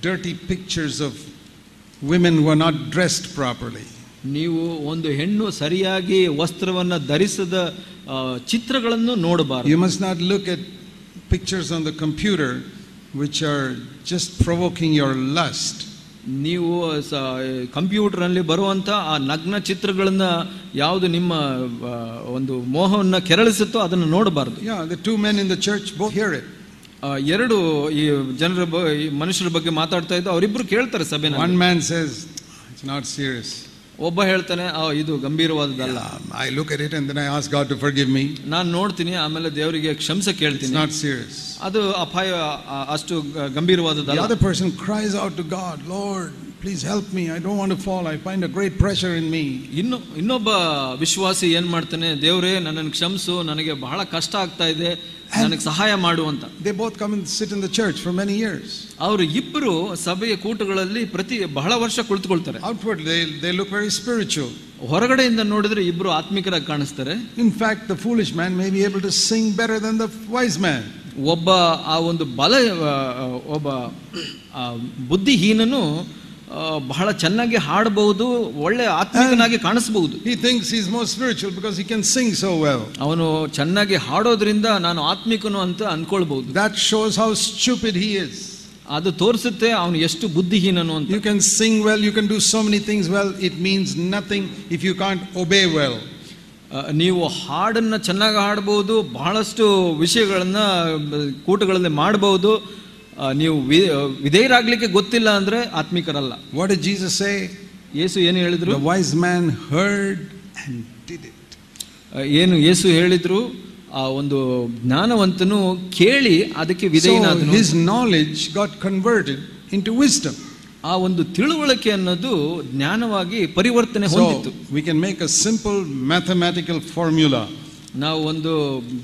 dirty pictures of women who are not dressed properly. ನೀವು ಒಂದು ಹೆಣ್ಣು ಸರಿಯಾಗಿ ವಸ್ತ್ರವನ್ನ ಧರಿಸದ ಚಿತ್ರಗಳನ್ನು ನೋಡಬಾರದು. You must not look at pictures on the computer which are just provoking your lust. ನೀವು ಕಂಪ್ಯೂಟರ್ ನಲ್ಲಿ ಬರುವಂತ ಆ ನಗ್ನ ಚಿತ್ರಗಳನ್ನ ಯಾವುದು ನಿಮ್ಮ ಒಂದು ಮೋಹವನ್ನ ಕೆರಳಿಸುತ್ತೋ ಅದನ್ನು ನೋಡಬಾರದು. Yeah, the two men in the church both hear it. ಎರಡು ಈ ಜನರ ಮನುಷ್ಯರ ಬಗ್ಗೆ ಮಾತಾಡ್ತಾ ಇದ್ದು ಅವರಿಬ್ರು ಕೇಳ್ತಾರೆ ಸಭೆನಲ್ಲಿ. One man says, it's not serious. ಒಬ್ಬ ಹೇಳ್ತಾನೆ, ಇದು ಗಂಭೀರವಾದದ್ದಲ್ಲ. I look at it and then I ask God to forgive me. ನಾನು ನೋಡ್ತೀನಿ, ಆಮೇಲೆ ದೇವರಿಗೆ ಕ್ಷಮಿಸ ಕೇಳ್ತೀನಿ. It's not serious. ಅದು ಅಪಾಯ ಅಷ್ಟು ಗಂಭೀರವಾದದ್ದಲ್ಲ. The other person cries out to God, Lord, please help me. I don't want to fall. I find a great pressure in me. ಇನ್ನೊಬ್ಬ ವಿಶ್ವಾಸಿ ಏನ್ ಮಾಡ್ತಾನೆ, ದೇವರೇ ನನ್ನನ್ನು ಕ್ಷಮಿಸು, ನನಗೆ ಬಹಳ ಕಷ್ಟ ಆಗ್ತಾ ಇದೆ, ನನಗೆ ಸಹಾಯ ಮಾಡು ಅಂತ. They both come and sit in the church for many years. ಅವರು ಇಬ್ಬರು ಸಭೆಯ ಕೂಟಗಳಲ್ಲಿ ಬಹಳ ವರ್ಷ ಕುಳಿತುಕೊಳ್ತಾರೆ. Outwardly they look very spiritual. ಹೊರಗಡೆಯಿಂದ ನೋಡಿದ್ರೆ ಇಬ್ಬರು ಆತ್ಮಿಕರಾಗಿ ಕಾಣಿಸ್ತಾರೆ. In fact, the foolish man may be able to sing better than the wise man. ಒಬ್ಬ ಬುದ್ಧಿಹೀನನು ಬಹಳ ಚೆನ್ನಾಗಿ ಹಾಡಬಹುದು, ಒಳ್ಳೆ ಆತ್ಮಿಕನಾಗಿ ಕಾಣಿಸಬಹುದು. He thinks he's more spiritual because he can sing so well. ಅವನು ಚೆನ್ನಾಗಿ ಹಾಡೋದ್ರಿಂದ ನಾನು ಆತ್ಮಿಕನು ಅಂತ ಅನ್ಕೊಳ್ಬಹುದು. That shows how stupid he is. ಅದು ತೋರಿಸುತ್ತೆ ಅವನು ಎಷ್ಟು ಬುದ್ಧಿಹೀನನು ಅಂತ. You can sing well, you can do so many things well, it means nothing if you can't obey well. ನೀವು ಹಾಡನ್ನ ಚೆನ್ನಾಗಿ ಹಾಡಬಹುದು, ಬಹಳಷ್ಟು ವಿಷಯಗಳನ್ನ ಕೂಟಗಳಲ್ಲಿ ಮಾಡಬಹುದು, ನೀವು ವಿಧೇಯರಾಗ್ಲಿಕ್ಕೆ ಗೊತ್ತಿಲ್ಲ ಅಂದ್ರೆ ಆತ್ಮಿಕರಲ್ಲ. What did Jesus say? ಯೇಸು ಏನು ಹೇಳಿದ್ರು? The wise man heard and did it. ಏನು ಯೇಸು ಹೇಳಿದ್ರು? ಆ ಒಂದು ಜ್ಞಾನವಂತನು ಕೇಳಿ ಅದಕ್ಕೆ ವಿಧೇಯನಾದನು. So his knowledge got converted into wisdom. ಆ ಒಂದು ತಿಳುವಳಿಕೆ ಅನ್ನೋದು ಜ್ಞಾನವಾಗಿ ಪರಿವರ್ತನೆ ಹೊಂದಿತು. So we can make a simple mathematical formula. ನಾವು ಒಂದು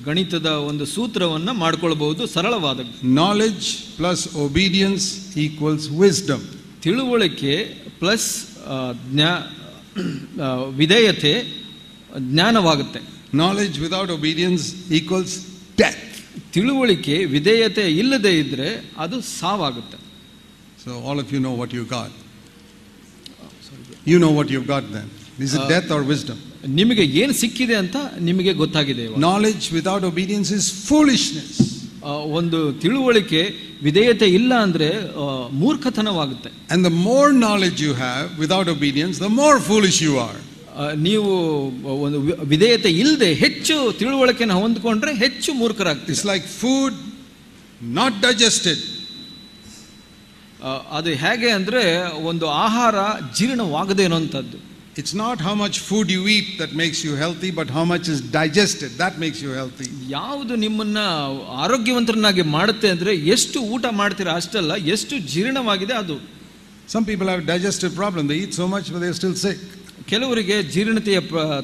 ಗಣಿತದ ಒಂದು ಸೂತ್ರವನ್ನ ಮಾಡ್ಕೊಳ್ಬಹುದು, ಸರಳವಾದ. Knowledge plus obedience equals wisdom. ತಿಳುವಳಿಕೆ plus ವಿಧೇಯತೆ ಜ್ಞಾನವಾಗುತ್ತೆ. Knowledge without obedience equals death. ತಿಳುವಳಿಕೆ ವಿಧೇಯತೆ ಇಲ್ಲದೆ ಇದ್ರೆ ಅದು ಸಾವಾಗುತ್ತೆ. So all of you know what you got. You know what you've got then. Is it death or wisdom? ನಿಮಗೆ ಏನು ಸಿಕ್ಕಿದೆ ಅಂತ ನಿಮಗೆ ಗೊತ್ತಾಗಿದೆ. Knowledge without obedience is foolishness. ಒಂದು ತಿಳುವಳಿಕೆ ವಿಧೇಯತೆ ಇಲ್ಲ ಅಂದ್ರೆ ಮೂರ್ಖತನವಾಗುತ್ತೆ. And the more knowledge you have without obedience, the more foolish you are. ನೀವು ಒಂದು ವಿಧೇಯತೆ ಇಲ್ಲದೆ ಹೆಚ್ಚು ತಿಳುವಳಿಕೆನ ಹೊಂದಿಕೊಂಡ್ರೆ ಹೆಚ್ಚು ಮೂರ್ಖರಾಗ್ತೀರಿ. It's like food not digested. ಅದು ಹೇಗೆ ಅಂದ್ರೆ ಒಂದು ಆಹಾರ ಜೀರ್ಣವಾಗದೇ ಇರುವಂತದ್ದು. It's not how much food you eat that makes you healthy, but how much is digested that makes you healthy. ಯಾವುದು ನಿಮ್ಮನ್ನ ಆರೋಗ್ಯವಂತರನ್ನಾಗಿ ಮಾಡುತ್ತೆ ಅಂದ್ರೆ ಎಷ್ಟು ಊಟ ಮಾಡ್ತೀರಾ ಅಷ್ಟಲ್ಲ, ಎಷ್ಟು ಜೀರ್ಣವಾಗಿದೆ ಅದು. Some people have digestive problem. They eat so much but they are still sick. ಕೆಲವರಿಗೆ ಜೀರ್ಣತೆಯ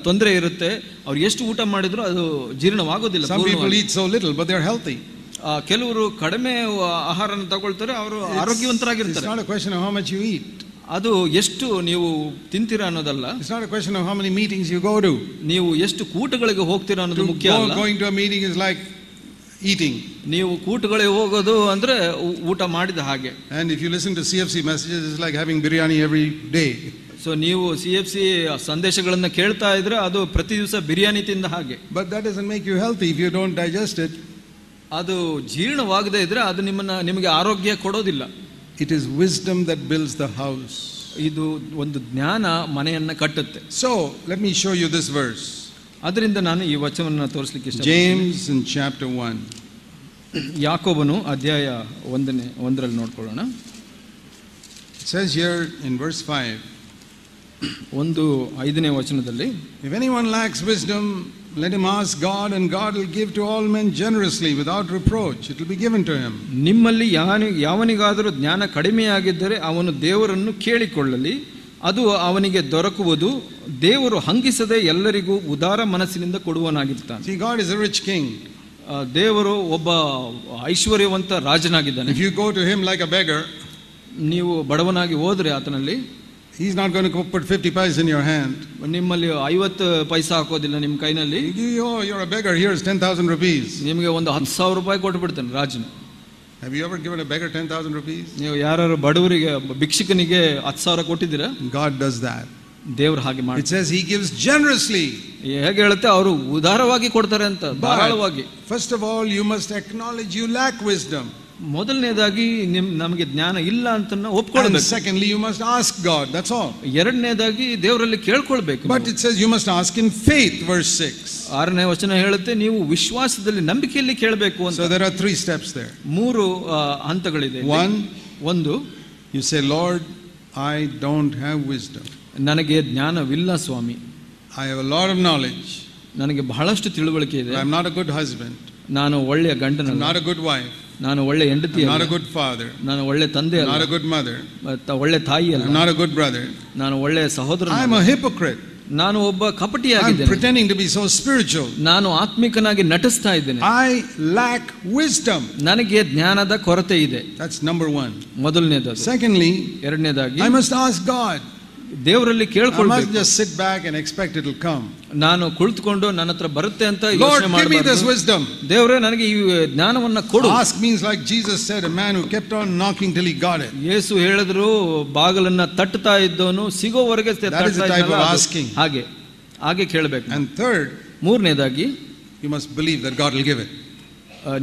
ತೊಂದರೆ ಇರುತ್ತೆ, ಅವ್ರು ಎಷ್ಟು ಊಟ ಮಾಡಿದ್ರು ಅದು ಜೀರ್ಣವಾಗೋದಿಲ್ಲ. Some people eat so little but they are healthy. ಕೆಲವರು ಕಡಿಮೆ ಆಹಾರನ ತಗೊಳ್ತಾರೆ, ಅವರು ಆರೋಗ್ಯವಂತರಾಗಿರ್ತಾರೆ. It's not a question of how much you eat. ಅದು ಎಷ್ಟು ನೀವು ತಿಂತೀರಾ ಅನ್ನೋದಲ್ಲ. It's not a question of how many meetings you go to. ನೀವು ಎಷ್ಟು ಕೂಟಗಳಿಗೆ ಹೋಗ್ತೀರಾ ಅನ್ನೋದು ಮುಖ್ಯ ಅಲ್ಲ. Going to a meeting is like eating. ನೀವು ಕೂಟಗಳಿಗೆ ಹೋಗೋದು ಅಂದ್ರೆ ಊಟ ಮಾಡಿದ ಹಾಗೆ. And if you listen to CFC messages, it's like having biryani every day. So ನೀವು CFC ಸಂದೇಶಗಳನ್ನ ಕೇಳ್ತಾ ಇದ್ರೆ ಅದು ಪ್ರತಿ ದಿವಸ ಬಿರಿಯಾನಿ ತಿಂದ ಹಾಗೆ. But that doesn't make you healthy if you don't digest it. ಅದು ಜೀರ್ಣವಾಗದೇ ಇದ್ರೆ ಅದು ನಿಮಗೆ ಆರೋಗ್ಯ ಕೊಡೋದಿಲ್ಲ. It is wisdom that builds the house. ಇದು ಒಂದು ಜ್ಞಾನ ಮನೆಯನ್ನ ಕಟ್ಟುತ್ತೆ. So let me show you this verse. ಅದರಿಂದ ನಾನು ಈ ವಚನವನ್ನು ತೋರಿಸಲಿಕ್ಕೆ ಇಷ್ಟಪಡ್ತೀನಿ. James in chapter 1. ಯಾಕೋಬನು ಅಧ್ಯಾಯ 1ರಲ್ಲಿ ನೋಡ್ಕೊಳ್ಳೋಣ. It says here in verse 5, 5ನೇ ವಚನದಲ್ಲಿ, if anyone lacks wisdom, let him ask God, and God will give to all men generously without reproach. It will be given to him. ನಿಮ್ಮಲ್ಲಿ ಯಾವನಿಗಾದರೂ ಜ್ಞಾನ ಕಡಿಮೆಯಾಗಿದ್ದರೆ ಅವನು ದೇವರನ್ನು ಕೇಳಿಕೊಳ್ಳಲಿ, ಅದು ಅವನಿಗೆ ದೊರಕುವುದು. ದೇವರು ಹಂಗಿಸದೆ ಎಲ್ಲರಿಗೂ ಉದಾರ ಮನಸ್ಸಿನಿಂದ ಕೊಡುವನಾಗಿರ್ತಾನೆ. See, God is a rich king. ದೇವರು ಒಬ್ಬ ಐಶ್ವರ್ಯವಂತ ರಾಜನಾಗಿದ್ದಾನೆ. If you go to him like a beggar, ನೀವು ಬಡವನಾಗಿ ಹೋದ್ರೆ ಆತನಲ್ಲಿ, he's not going to put 50 paise in your hand. ನಿಮ್ಮಲ್ಲಿ 50 ಪೈಸಾ ಹಾಕೋದಿಲ್ಲ ನಿಮ್ಮ ಕೈನಲ್ಲಿ. You're a beggar, here's 10,000 rupees. ನಿಮಗೆ ಒಂದು 10,000 ರೂಪಾಯಿ ಕೊಟ್ಟು ಬಿಡ್ತಾನೆ ರಾಜನು. Have you ever given a beggar 10,000 rupees? ನೀವು ಯಾರು ಬಡವರಿಗೆ, ಭಿಕ್ಷುಕನಿಗೆ 10,000 ಕೊಟ್ಟಿದ್ದೀರಾ? God does that. ದೇವರು ಹಾಗೆ ಮಾಡಿ. It says he gives generously. ಹೇಗೆ ಹೇಳುತ್ತೆ, ಅವರು ಉದಾರವಾಗಿ ಕೊಡ್ತಾರೆ ಅಂತ, ಧಾರಾಳವಾಗಿ. First of all, you must acknowledge you lack wisdom. ಮೊದಲನೇದಾಗಿ ನಮಗೆ ಜ್ಞಾನ ಇಲ್ಲ ಅಂತ ಒಪ್ಕೊಳ್ಬೇಕು. And secondly, you must ask God. That's all. ಎರಡನೇದಾಗಿ ದೇವರಲ್ಲಿ ಕೇಳ್ಕೊಳ್ಬೇಕು. But it says you must ask in faith, verse 6. 6ನೇ ವಚನ ಹೇಳುತ್ತೆ, ನೀವು ವಿಶ್ವಾಸದಲ್ಲಿ, ನಂಬಿಕೆಯಲ್ಲಿ ಕೇಳಬೇಕು ಅಂತ. So there are 3 steps there. 3 ಹಂತಗಳಿದೆ. ಒಂದು, you say, Lord, I don't have wisdom. ನನಗೆ ಜ್ಞಾನವಿಲ್ಲ ಸ್ವಾಮಿ. I have a lot of knowledge. ನನಗೆ ಬಹಳಷ್ಟು ತಿಳುವಳಿಕೆ ಇದೆ. I'm not a good husband. ನಾನು ಒಳ್ಳೆಯ ಗಂಡನಲ್ಲ. I'm not a good wife. ನಾನು ಒಳ್ಳೆ ಹೆಂಡತಿ ಅಲ್ಲ. I'm not a good father. ನಾನು ಒಳ್ಳೆ ತಂದೆ ಅಲ್ಲ. I'm not a good mother. ಒಳ್ಳೆ ತಾಯಿ ಅಲ್ಲ. I'm not a good brother. ನಾನು ಒಳ್ಳೆ ಸಹೋದರ. I'm a hypocrite. ನಾನು ಒಬ್ಬ ಕಪಟಿಯಾಗಿದ್ದೇನೆ. I'm pretending to be so spiritual. ನಾನು ಆತ್ಮಿಕನಾಗಿ ನಟಿಸ್ತಾ ಇದ್ದೇನೆ. I lack wisdom. ನನಗೆ ಜ್ಞಾನದ ಕೊರತೆ ಇದೆ. That's number 1. ಮೊದಲನೇದು. Secondly, ಎರಡನೇದಾಗಿ, I must ask God. ದೇವರಲ್ಲಿ ಕೇಳ್ಕೊಳ್ಬೇಕು. I must just sit back and expect it will come. ನಾನು ಕುಳಿತುಕೊಂಡು ನನ್ನ ಹತ್ರ ಬರುತ್ತೆ ಅಂತ ಯೋಚನೆ ಮಾಡಬಾರದು. Lord, give me this wisdom. ದೇವರೇ, ನನಗೆ ಈ ಜ್ಞಾನವನ್ನ ಕೊಡು. Ask means like Jesus said, a man who kept on knocking till he got it. ಯೇಸು ಹೇಳಿದ್ರು, ಬಾಗಿಲನ್ನ ತಟ್ಟುತ್ತಾ ಇದ್ದವನು ಸಿಗೋವರೆಗೆ That is the type of asking. ಹಾಗೆ ಕೇಳಬೇಕು. And third, ಮೂರನೇದಾಗಿ, you must believe that God will give it.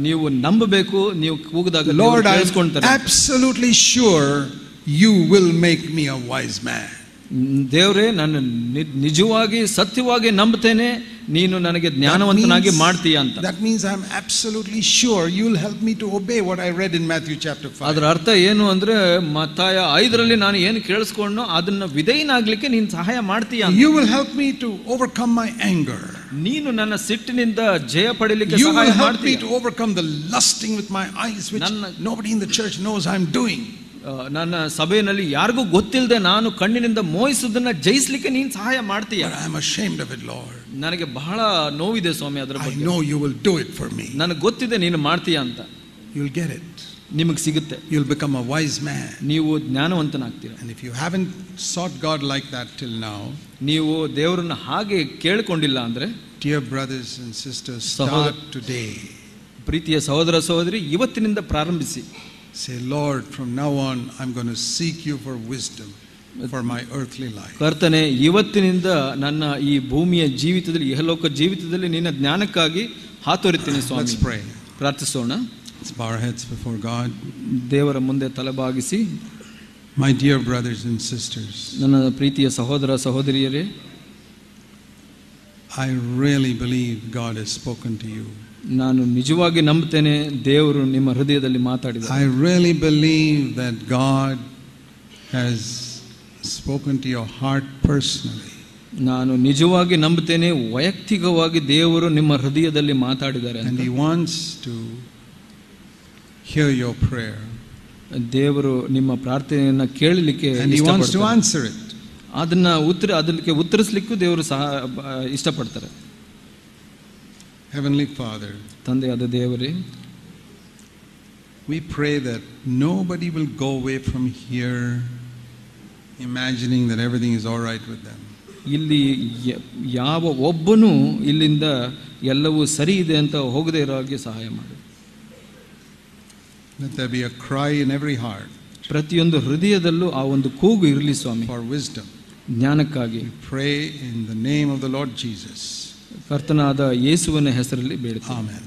ನೀವು ನಂಬಬೇಕು, ನೀವು ಕೂಗಿದಾಗ Lord, I am absolutely sure you will make me a wise man. ದೇವರೇ, ನಾನು ನಿಜವಾಗಿ ಸತ್ಯವಾಗಿ ನಂಬುತ್ತೇನೆ, ನೀನು ನನಗೆ ಜ್ಞಾನವಂತನಾಗಿ ಮಾಡ್ತೀಯ ಅಂತ. That means I am absolutely sure you will help me to obey what I read in Matthew chapter 5. ಅದರ ಅರ್ಥ ಏನು ಅಂದ್ರೆ, ಮತ್ತಾಯ 5ರಲ್ಲಿ ನಾನು ಏನು ಕೇಳಿಸ್ಕೊಂಡು ಅದನ್ನ ವಿಧೇಯನಾಗ್ಲಿಕ್ಕೆ ನೀನು ಸಹಾಯ ಮಾಡ್ತೀಯ ಅಂತ. You will help me to overcome my anger. ನೀನು ನನ್ನ ಸಿಟ್ಟಿನಿಂದ ಜಯ ಪಡೆಯಲಿಕ್ಕೆ ಸಹಾಯ ಮಾಡ್ತೀಯ. You will help me to overcome the lusting with my eyes, which nobody in the church knows I am doing. ನನ್ನ ಸಭೆಯಲ್ಲಿ ಯಾರಿಗೂ ಗೊತ್ತಿಲ್ಲದೆ ನಾನು ಕಣ್ಣಿನಿಂದ ಮೋಹಿಸುವುದನ್ನ ಜಯಿಸಲಿಕ್ಕೆ ನೀನು ಸಹಾಯ ಮಾಡ್ತೀಯ. I am ashamed of it, Lord. ನನಗೆ ಬಹಳ ನೋವಿದೆ ಸ್ವಾಮಿ ಅದರ ಬಗ್ಗೆ. I know you will do it for me. ನನಗೆ ಗೊತ್ತಿದೆ ನೀನು ಮಾಡ್ತೀಯ ಅಂತ. You will get it. ನಿಮಗೆ ಸಿಗುತ್ತೆ. You will become a wise man. ನೀವು ಜ್ಞಾನವಂತನಾಗ್ತೀರ. And if you haven't sought God like that till now, ನೀವು ದೇವರನ್ನ ಹಾಗೆ ಕೇಳಿಕೊಂಡಿಲ್ಲ ಅಂದ್ರೆ, dear brothers and sisters, start today. ಪ್ರೀತಿಯ ಸಹೋದರ ಸಹೋದರಿ, ಇವತ್ತಿನಿಂದ ಪ್ರಾರಂಭಿಸಿ. Say, Lord, from now on I'm going to seek you for wisdom for my earthly life. ಕರ್ತನೇ, ಇವತ್ತಿನಿಂದ ನನ್ನ ಈ ಭೂಮಿಯ ಜೀವಿತದಲ್ಲಿ, ಇಹಲೋಕ ಜೀವಿತದಲ್ಲಿ ನಿನ್ನ ಜ್ಞಾನಕ್ಕಾಗಿ ಹಾತೊರಿತೀನಿ ಸ್ವಾಮಿ. Let's pray. ಪ್ರಾರ್ಥಿಸೋಣ. Let's bow our heads before God. ದೇವರ ಮುಂದೆ ತಲೆಬಾಗಿಸಿ. My dear brothers and sisters, ನನ್ನ ಪ್ರೀತಿಯ ಸಹೋದರ ಸಹೋದರಿಯರೇ, I really believe God has spoken to you. ನಾನು ನಿಜವಾಗಿ ನಂಬುತ್ತೇನೆ, ದೇವರು ನಿಮ್ಮ ಹೃದಯದಲ್ಲಿ ಮಾತಾಡಿದ್ದಾರೆ. I really believe that God has spoken to your heart personally. ನಾನು ನಿಜವಾಗಿ ನಂಬುತ್ತೇನೆ, ವೈಯಕ್ತಿಕವಾಗಿ ದೇವರು ನಿಮ್ಮ ಹೃದಯದಲ್ಲಿ ಮಾತಾಡಿದ್ದಾರೆ. And he wants to hear your prayer. ದೇವರು ನಿಮ್ಮ ಪ್ರಾರ್ಥನೆಯನ್ನು ಕೇಳಲಿಕ್ಕೆ and he wants to answer it. ಅದಕ್ಕೆ ಉತ್ತರಿಸಲಿಕ್ಕೂ ದೇವರು ಸಹ ಇಷ್ಟಪಡ್ತಾರೆ. Heavenly Father, ತಂದೆಯಾದ ದೇವರೇ, we pray that nobody will go away from here imagining that everything is all right with them. ಇಲ್ಲಿ ಯಾವ ಒಬ್ಬನೂ ಇಲ್ಲಿಂದ ಎಲ್ಲವೂ ಸರಿ ಇದೆ ಅಂತ ಹೋಗದೇ ಇರೋ ಹಾಗೆ ಸಹಾಯ ಮಾಡಿ. Let there be a cry in every heart. ಪ್ರತಿಯೊಂದು ಹೃದಯದಲ್ಲೂ ಆ ಒಂದು ಕೂಗು ಇರಲಿ ಸ್ವಾಮಿ, for wisdom. ಜ್ಞಾನಕ್ಕಾಗಿ. We pray in the name of the Lord Jesus. ಕರ್ತನಾದ ಯೇಸುವಿನ ಹೆಸರಲ್ಲಿ ಬೇಡುತ್ತೇವೆ. Amen.